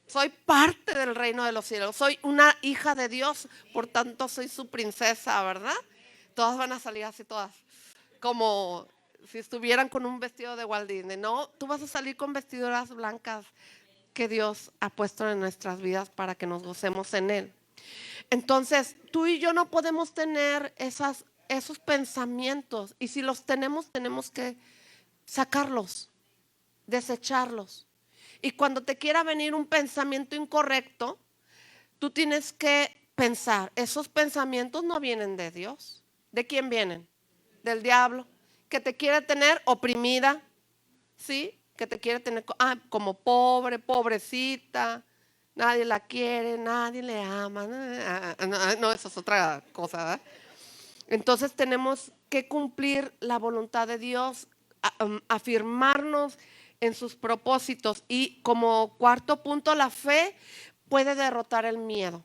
soy parte del reino de los cielos. Soy una hija de Dios, por tanto soy su princesa, ¿verdad? Todas van a salir así, todas, como si estuvieran con un vestido de Walt Disney. No, tú vas a salir con vestiduras blancas que Dios ha puesto en nuestras vidas para que nos gocemos en Él. Entonces, tú y yo no podemos tener esos pensamientos, y si los tenemos, tenemos que sacarlos. desecharlos. Y cuando te quiera venir un pensamiento incorrecto, tú tienes que pensar, esos pensamientos no vienen de Dios. ¿De quién vienen? Del diablo, que te quiere tener oprimida, ¿sí? Que te quiere tener como pobre, pobrecita, nadie la quiere, nadie le ama. No, esa es otra cosa, ¿verdad? Entonces tenemos que cumplir la voluntad de Dios, afirmarnos en sus propósitos. Y como cuarto punto, la fe puede derrotar el miedo.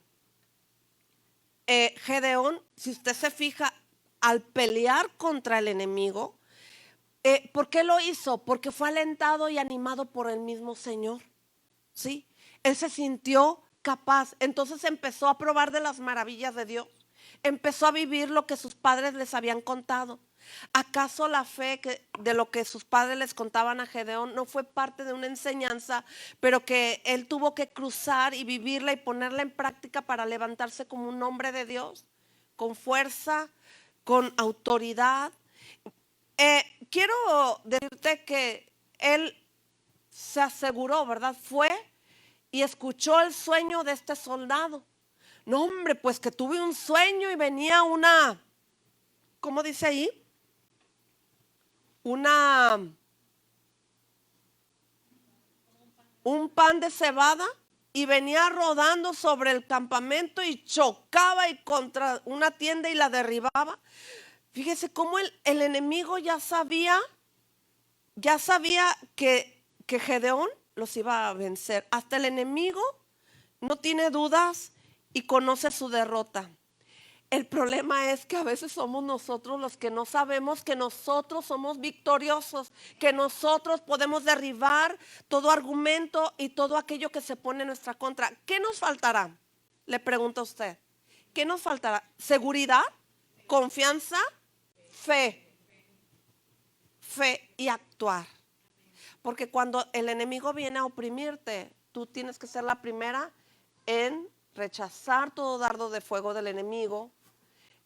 Gedeón, si usted se fija, al pelear contra el enemigo, ¿por qué lo hizo? Porque fue alentado y animado por el mismo Señor. ¿Sí? Él se sintió capaz. Entonces empezó a probar de las maravillas de Dios. Empezó a vivir lo que sus padres les habían contado. ¿Acaso la fe de lo que sus padres les contaban a Gedeón no fue parte de una enseñanza, pero que él tuvo que cruzar y vivirla y ponerla en práctica para levantarse como un hombre de Dios, con fuerza, con autoridad? Quiero decirte que él se aseguró, ¿verdad? Fue y escuchó el sueño de este soldado. No, hombre, pues que tuve un sueño y venía ¿cómo dice ahí? Un pan de cebada y venía rodando sobre el campamento y chocaba y contra una tienda y la derribaba. Fíjese cómo el enemigo ya sabía que Gedeón los iba a vencer. Hasta el enemigo no tiene dudas y conoce su derrota. El problema es que a veces somos nosotros los que no sabemos que nosotros somos victoriosos, que nosotros podemos derribar todo argumento y todo aquello que se pone en nuestra contra. ¿Qué nos faltará? Le pregunto a usted. ¿Qué nos faltará? ¿Seguridad? ¿Confianza? Fe. Fe y actuar. Porque cuando el enemigo viene a oprimirte, tú tienes que ser la primera en rechazar todo dardo de fuego del enemigo,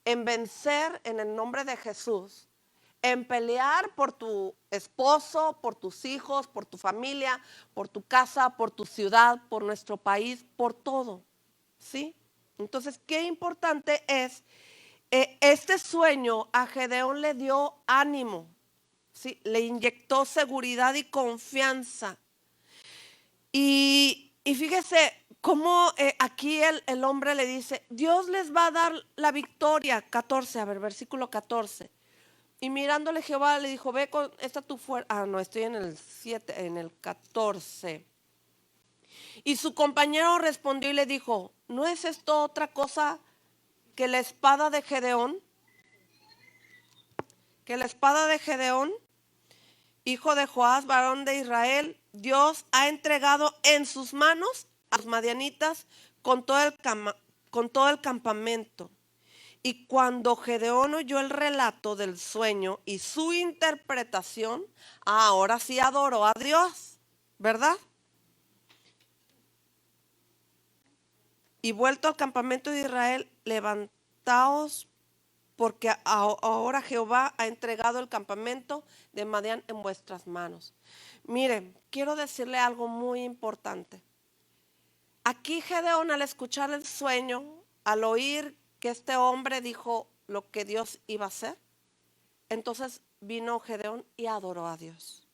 en vencer en el nombre de Jesús, en pelear por tu esposo, por tus hijos, por tu familia, por tu casa, por tu ciudad, por nuestro país, por todo. ¿Sí? Entonces, qué importante es, este sueño a Gedeón le dio ánimo, ¿sí? Le inyectó seguridad y confianza. Y fíjese cómo aquí el hombre le dice, Dios les va a dar la victoria. 14, a ver, versículo 14. Y mirándole Jehová le dijo, ve con esta tu fuerza. Ah, no, estoy en el 7, en el 14. Y su compañero respondió y le dijo, ¿no es esto otra cosa que la espada de Gedeón? Que la espada de Gedeón, hijo de Joás, varón de Israel, Dios ha entregado en sus manos a los madianitas con todo el campamento. Y cuando Gedeón oyó el relato del sueño y su interpretación, ahora sí adoró a Dios, ¿verdad? Y vuelto al campamento de Israel, levantaos, porque ahora Jehová ha entregado el campamento de Madián en vuestras manos. Miren, quiero decirle algo muy importante. Aquí Gedeón, al escuchar el sueño, al oír que este hombre dijo lo que Dios iba a hacer, entonces vino Gedeón y adoró a Dios.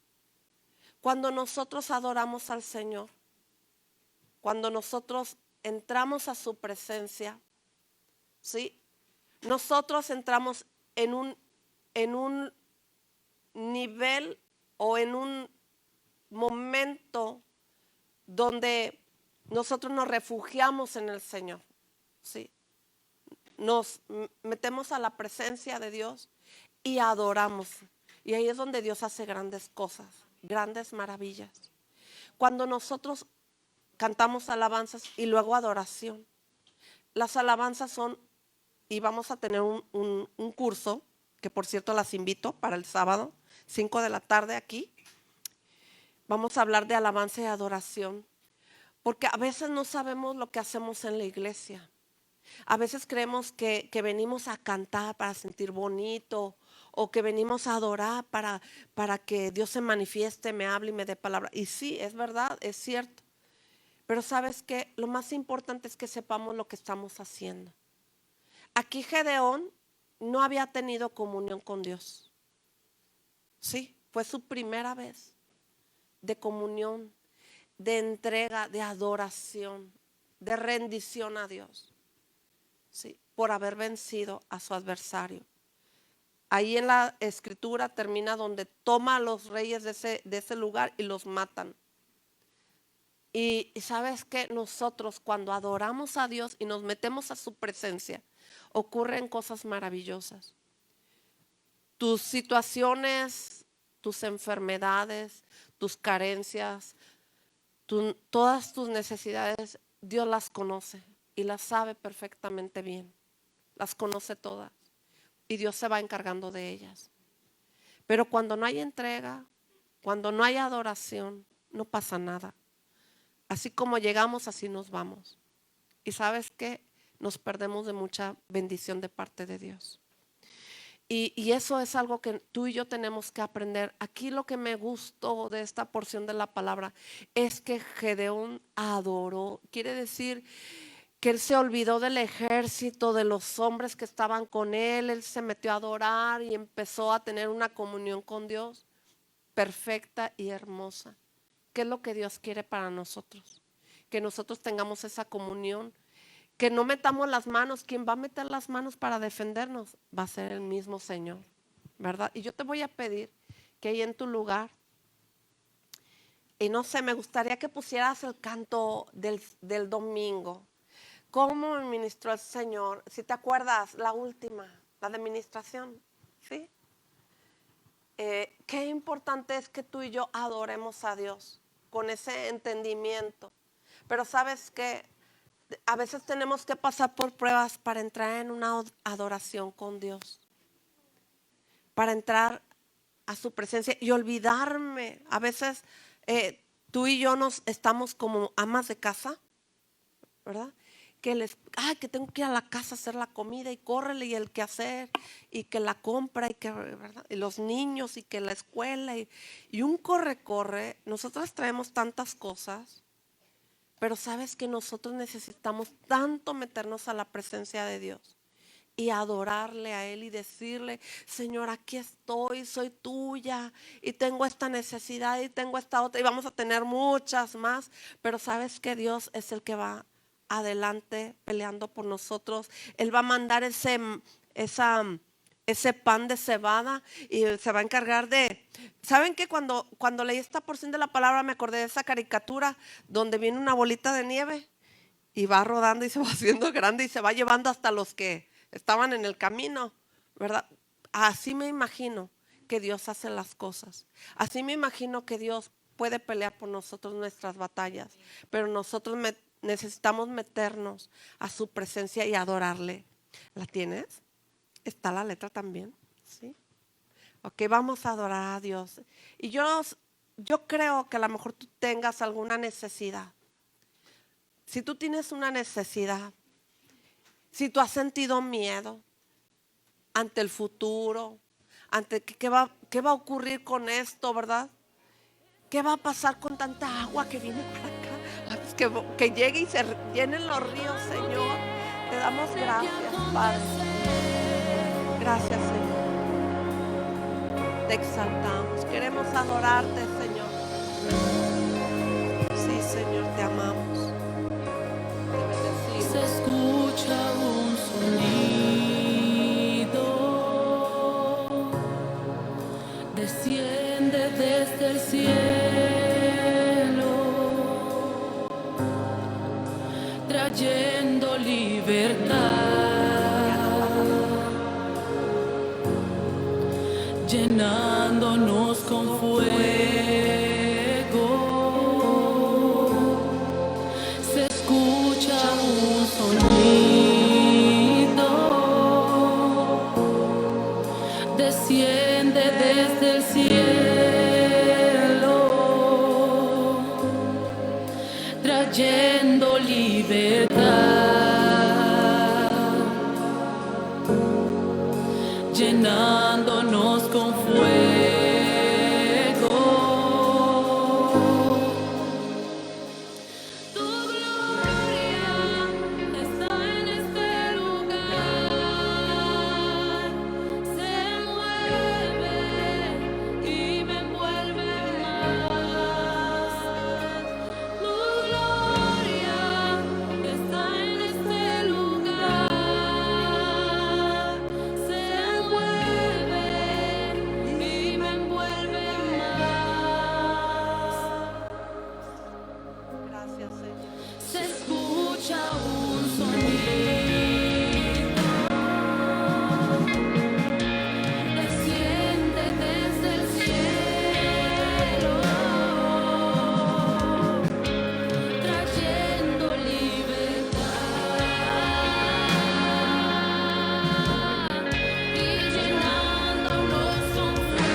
Cuando nosotros adoramos al Señor, cuando nosotros entramos a su presencia, ¿sí? Nosotros entramos en un nivel o en un momento donde nosotros nos refugiamos en el Señor, ¿sí? Nos metemos a la presencia de Dios y adoramos. Y ahí es donde Dios hace grandes cosas, grandes maravillas. Cuando nosotros cantamos alabanzas y luego adoración. Las alabanzas son, y vamos a tener un curso, que por cierto las invito para el sábado, 5 de la tarde aquí. Vamos a hablar de alabanza y adoración, porque a veces no sabemos lo que hacemos en la iglesia. A veces creemos que venimos a cantar para sentir bonito o que venimos a adorar para que Dios se manifieste, me hable y me dé palabra. Y sí, es verdad, es cierto. Pero ¿sabes qué? Lo más importante es que sepamos lo que estamos haciendo. Aquí Gedeón no había tenido comunión con Dios. Sí, fue su primera vez de comunión, de entrega, de adoración, de rendición a Dios. Sí, por haber vencido a su adversario. Ahí en la escritura termina donde toma a los reyes de ese lugar y los matan. Y sabes que nosotros cuando adoramos a Dios y nos metemos a su presencia, ocurren cosas maravillosas. Tus situaciones, tus enfermedades, tus carencias, todas tus necesidades, Dios las conoce y las sabe perfectamente bien. Las conoce todas y Dios se va encargando de ellas. Pero cuando no hay entrega, cuando no hay adoración, no pasa nada. Así como llegamos, así nos vamos. Y sabes que nos perdemos de mucha bendición de parte de Dios. Y eso es algo que tú y yo tenemos que aprender. Aquí lo que me gustó de esta porción de la palabra es que Gedeón adoró. Quiere decir que él se olvidó del ejército, de los hombres que estaban con él. Él se metió a adorar y empezó a tener una comunión con Dios perfecta y hermosa. ¿Qué es lo que Dios quiere para nosotros? Que nosotros tengamos esa comunión. Que no metamos las manos. Quien va a meter las manos para defendernos va a ser el mismo Señor, ¿verdad? Y yo te voy a pedir que ahí en tu lugar, y no sé, me gustaría que pusieras el canto del domingo. ¿Cómo me ministró el Señor? Si te acuerdas, la última, la de ministración, ¿sí? Qué importante es que tú y yo adoremos a Dios con ese entendimiento. Pero sabes que a veces tenemos que pasar por pruebas para entrar en una adoración con Dios, para entrar a su presencia y olvidarme. A veces tú y yo nos estamos como amas de casa, ¿verdad? Que tengo que ir a la casa a hacer la comida y córrele y el quehacer y que la compra ¿verdad? Y los niños y que la escuela y un corre. Nosotras traemos tantas cosas. Pero sabes que nosotros necesitamos tanto meternos a la presencia de Dios y adorarle a Él y decirle: Señor, aquí estoy, soy tuya y tengo esta necesidad y tengo esta otra y vamos a tener muchas más. Pero sabes que Dios es el que va adelante peleando por nosotros. Él va a mandar ese pan de cebada y se va a encargar de... ¿Saben que cuando leí esta porción de la palabra me acordé de esa caricatura donde viene una bolita de nieve y va rodando y se va haciendo grande y se va llevando hasta los que estaban en el camino, ¿verdad? Así me imagino que Dios hace las cosas. Así me imagino que Dios puede pelear por nosotros nuestras batallas, pero nosotros necesitamos meternos a su presencia y adorarle. ¿La tienes? ¿Está la letra también? ¿Sí? Ok, vamos a adorar a Dios. Y yo creo que a lo mejor tú tengas alguna necesidad. Si tú tienes una necesidad, si tú has sentido miedo ante el futuro, ante qué va a ocurrir con esto, ¿verdad? ¿Qué va a pasar con tanta agua que viene para acá? Que llegue y se llenen los ríos, Señor. Te damos gracias, Padre. Gracias, Señor. Te exaltamos. Queremos adorarte, Señor. Sí, Señor, te amamos. Te bendecimos. Se escucha un sonido, desciende desde el cielo, trayendo libertad, llenándonos con fuego. Se escucha un sonido, desciende desde el cielo, trayendo libertad, llenándonos Gracias, Señor. se escucha un sonido, desciende desde el cielo, trayendo libertad y llenándonos con fuego.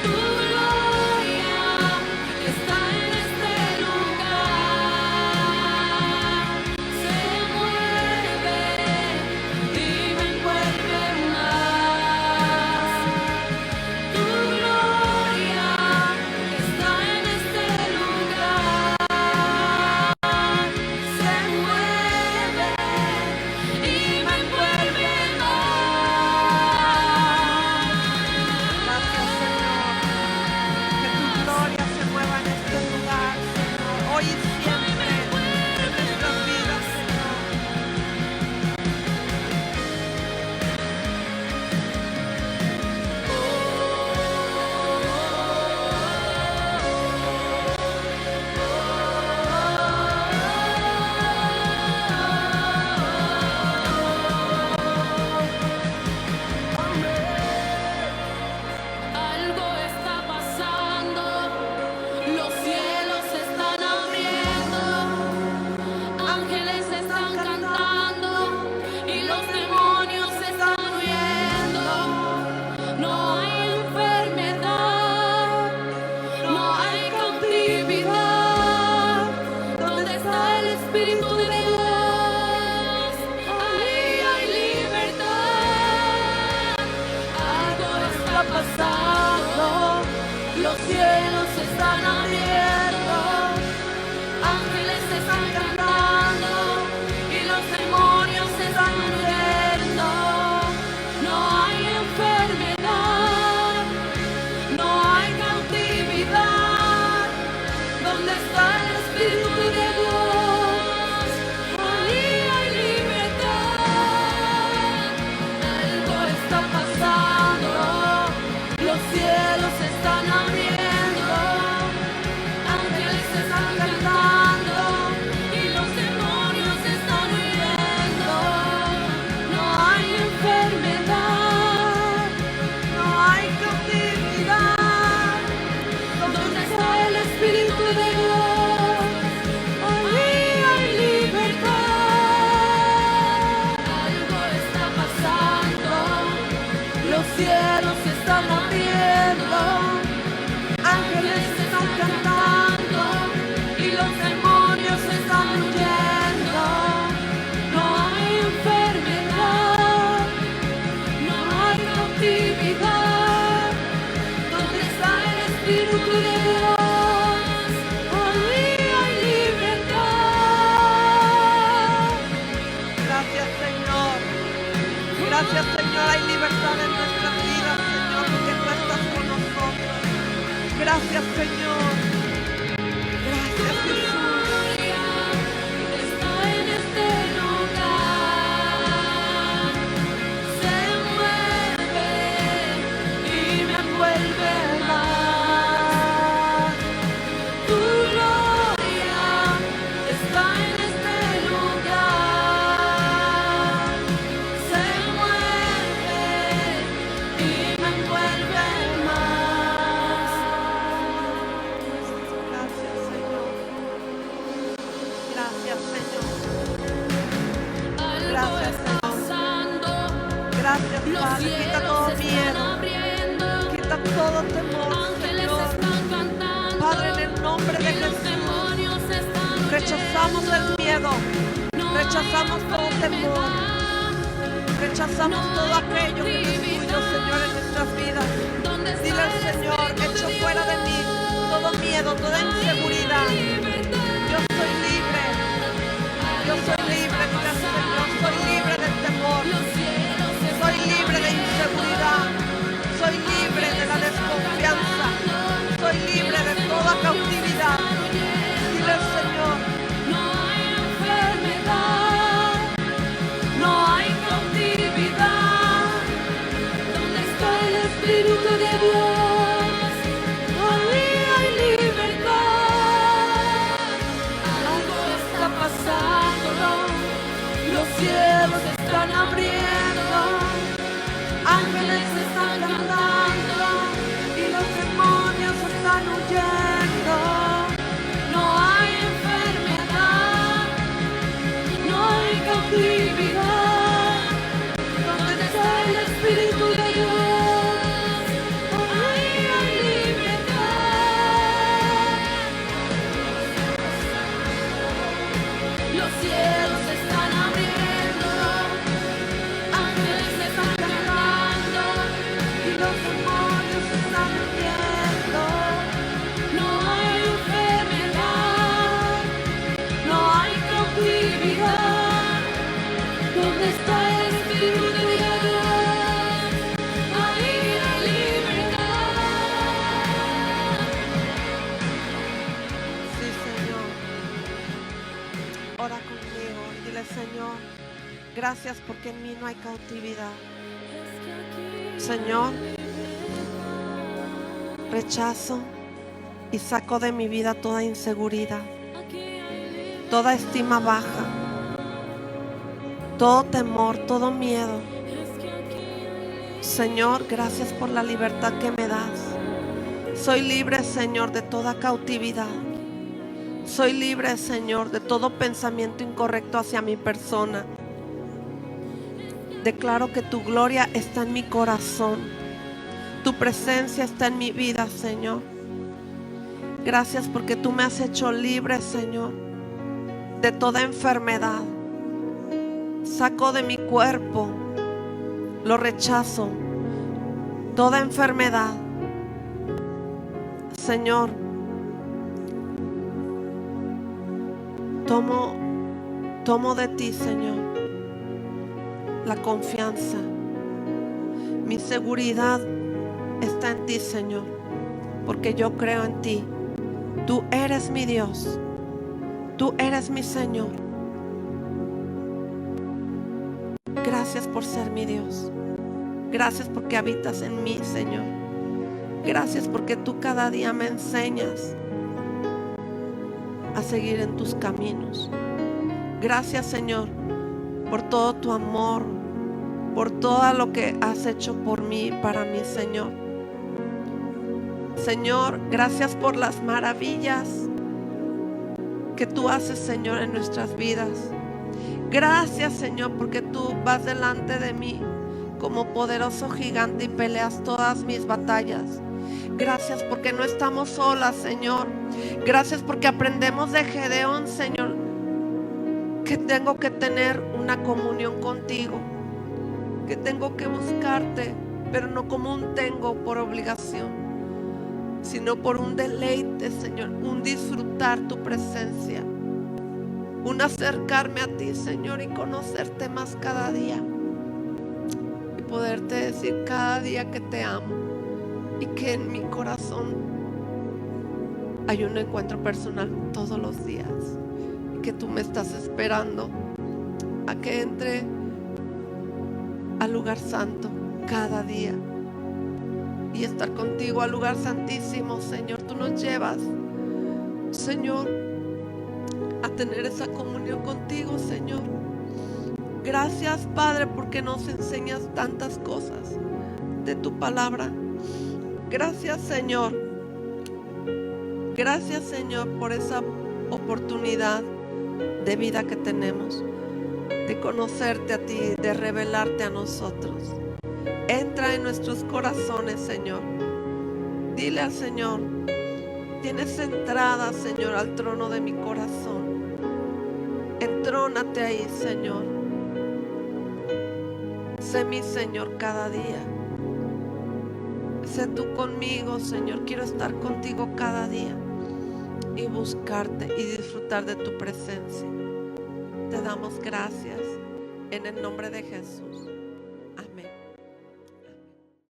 Tu gloria está en este lugar, se mueve y me envuelve más. Tu gloria está en este lugar, se mueve y me envuelve más. Gracias, Señor. Que tu gloria se mueva en este lugar, Señor, hoy y siempre en nuestras vidas, Señor. Algo está pasando, los cielos se están abriendo, ángeles están cantando y los demonios se están huyendo. No hay enfermedad, no hay cautividad. ¿Dónde está el Espíritu de Dios? Ahí hay libertad. Algo está pasando, los cielos se están abriendo, ángeles se están cantando y los demonios se están huyendo. No hay enfermedad, no hay cautividad. ¿Dónde está el Espíritu de Dios? Ahí hay libertad. Algo está pasando, los cielos se están abriendo, ángeles se están cantando y los demonios se están huyendo. No hay enfermedad, No hay cautividad. ¿dónde está el Espíritu de Dios? Ahí hay libertad. Algo está pasando, los cielos se están abriendo, ángeles se están cantando y los demonios se están huyendo. No hay enfermedad, no hay cautividad. ¿Dónde está el Espíritu de Dios? Ahí hay libertad. Gracias, Señor. Gracias, Señor. Hay libertad en nuestras vidas, Señor, porque tú estás con nosotros. Gracias, Señor. Gracias, Jesús. Gloria está en este lugar, se mueve y me envuelve más. Tu gloria está en este lugar, se mueve y me envuelve más. Gracias, Señor. Gracias, Señor. Algo Gracias, está Señor. pasando, Gracias, los Padre. Quita cielos todo se están miedo. abriendo, Quita todo temor, ángeles Señor. están cantando. Padre, en el nombre de Y los Jesús, demonios se están rechazamos el miedo. huyendo. No Rechazamos hay todo temor. enfermedad. Rechazamos No todo hay aquello que no es tuyo, cautividad. Señor, en nuestras vidas. ¿Dónde está Dile al el Señor, Espíritu echo de fuera de mí Dios? todo miedo, toda inseguridad. Hay libertad. Yo soy libre. Yo soy libre, dile al Señor, soy libre del temor. Los cielos se Soy están libre de inseguridad. Soy libre de la desconfianza. Soy libre de toda cautividad. Dile al Señor, No hay enfermedad, no hay cautividad. ¿Dónde está el Espíritu de Dios? Gracias porque en mí no hay cautividad. Señor, rechazo y saco de mi vida toda inseguridad, toda estima baja, todo temor, todo miedo. Señor, gracias por la libertad que me das. Soy libre, Señor, de toda cautividad. Soy libre, Señor, de todo pensamiento incorrecto hacia mi persona. Declaro que tu gloria está en mi corazón. Tu presencia está en mi vida, Señor. Gracias porque tú me has hecho libre, Señor, de toda enfermedad. Saco de mi cuerpo, lo rechazo, toda enfermedad. Señor, tomo de ti, Señor, la confianza. Mi seguridad está en ti, Señor, porque yo creo en ti. Tú eres mi Dios, tú eres mi Señor. Gracias por ser mi Dios. Gracias porque habitas en mí, Señor. Gracias porque tú cada día me enseñas a seguir en tus caminos. Gracias, Señor, por todo tu amor, por todo lo que has hecho por mí, para mí, Señor. Señor, gracias por las maravillas que tú haces, Señor, en nuestras vidas. Gracias, Señor, porque tú vas delante de mí como poderoso gigante y peleas todas mis batallas. Gracias porque no estamos solas, Señor. Gracias porque aprendemos de Gedeón, Señor, que tengo que tener una comunión contigo, que tengo que buscarte, pero no como un tengo por obligación, sino por un deleite, Señor, un disfrutar tu presencia, un acercarme a ti, Señor, y conocerte más cada día, y poderte decir cada día que te amo, y que en mi corazón hay un encuentro personal todos los días, y que tú me estás esperando a que entre al lugar santo cada día y estar contigo al lugar santísimo, Señor. Tú nos llevas, Señor, a tener esa comunión contigo, Señor. Gracias, Padre, porque nos enseñas tantas cosas de tu palabra. Gracias, Señor. Gracias, Señor, por esa oportunidad de vida que tenemos, de conocerte a ti, de revelarte a nosotros. Entra en nuestros corazones, Señor. Dile al Señor: tienes entrada, Señor, al trono de mi corazón. Entrónate ahí, Señor. Sé mi Señor cada día. Sé tú conmigo, Señor. Quiero estar contigo cada día y buscarte y disfrutar de tu presencia. Te damos gracias en el nombre de Jesús.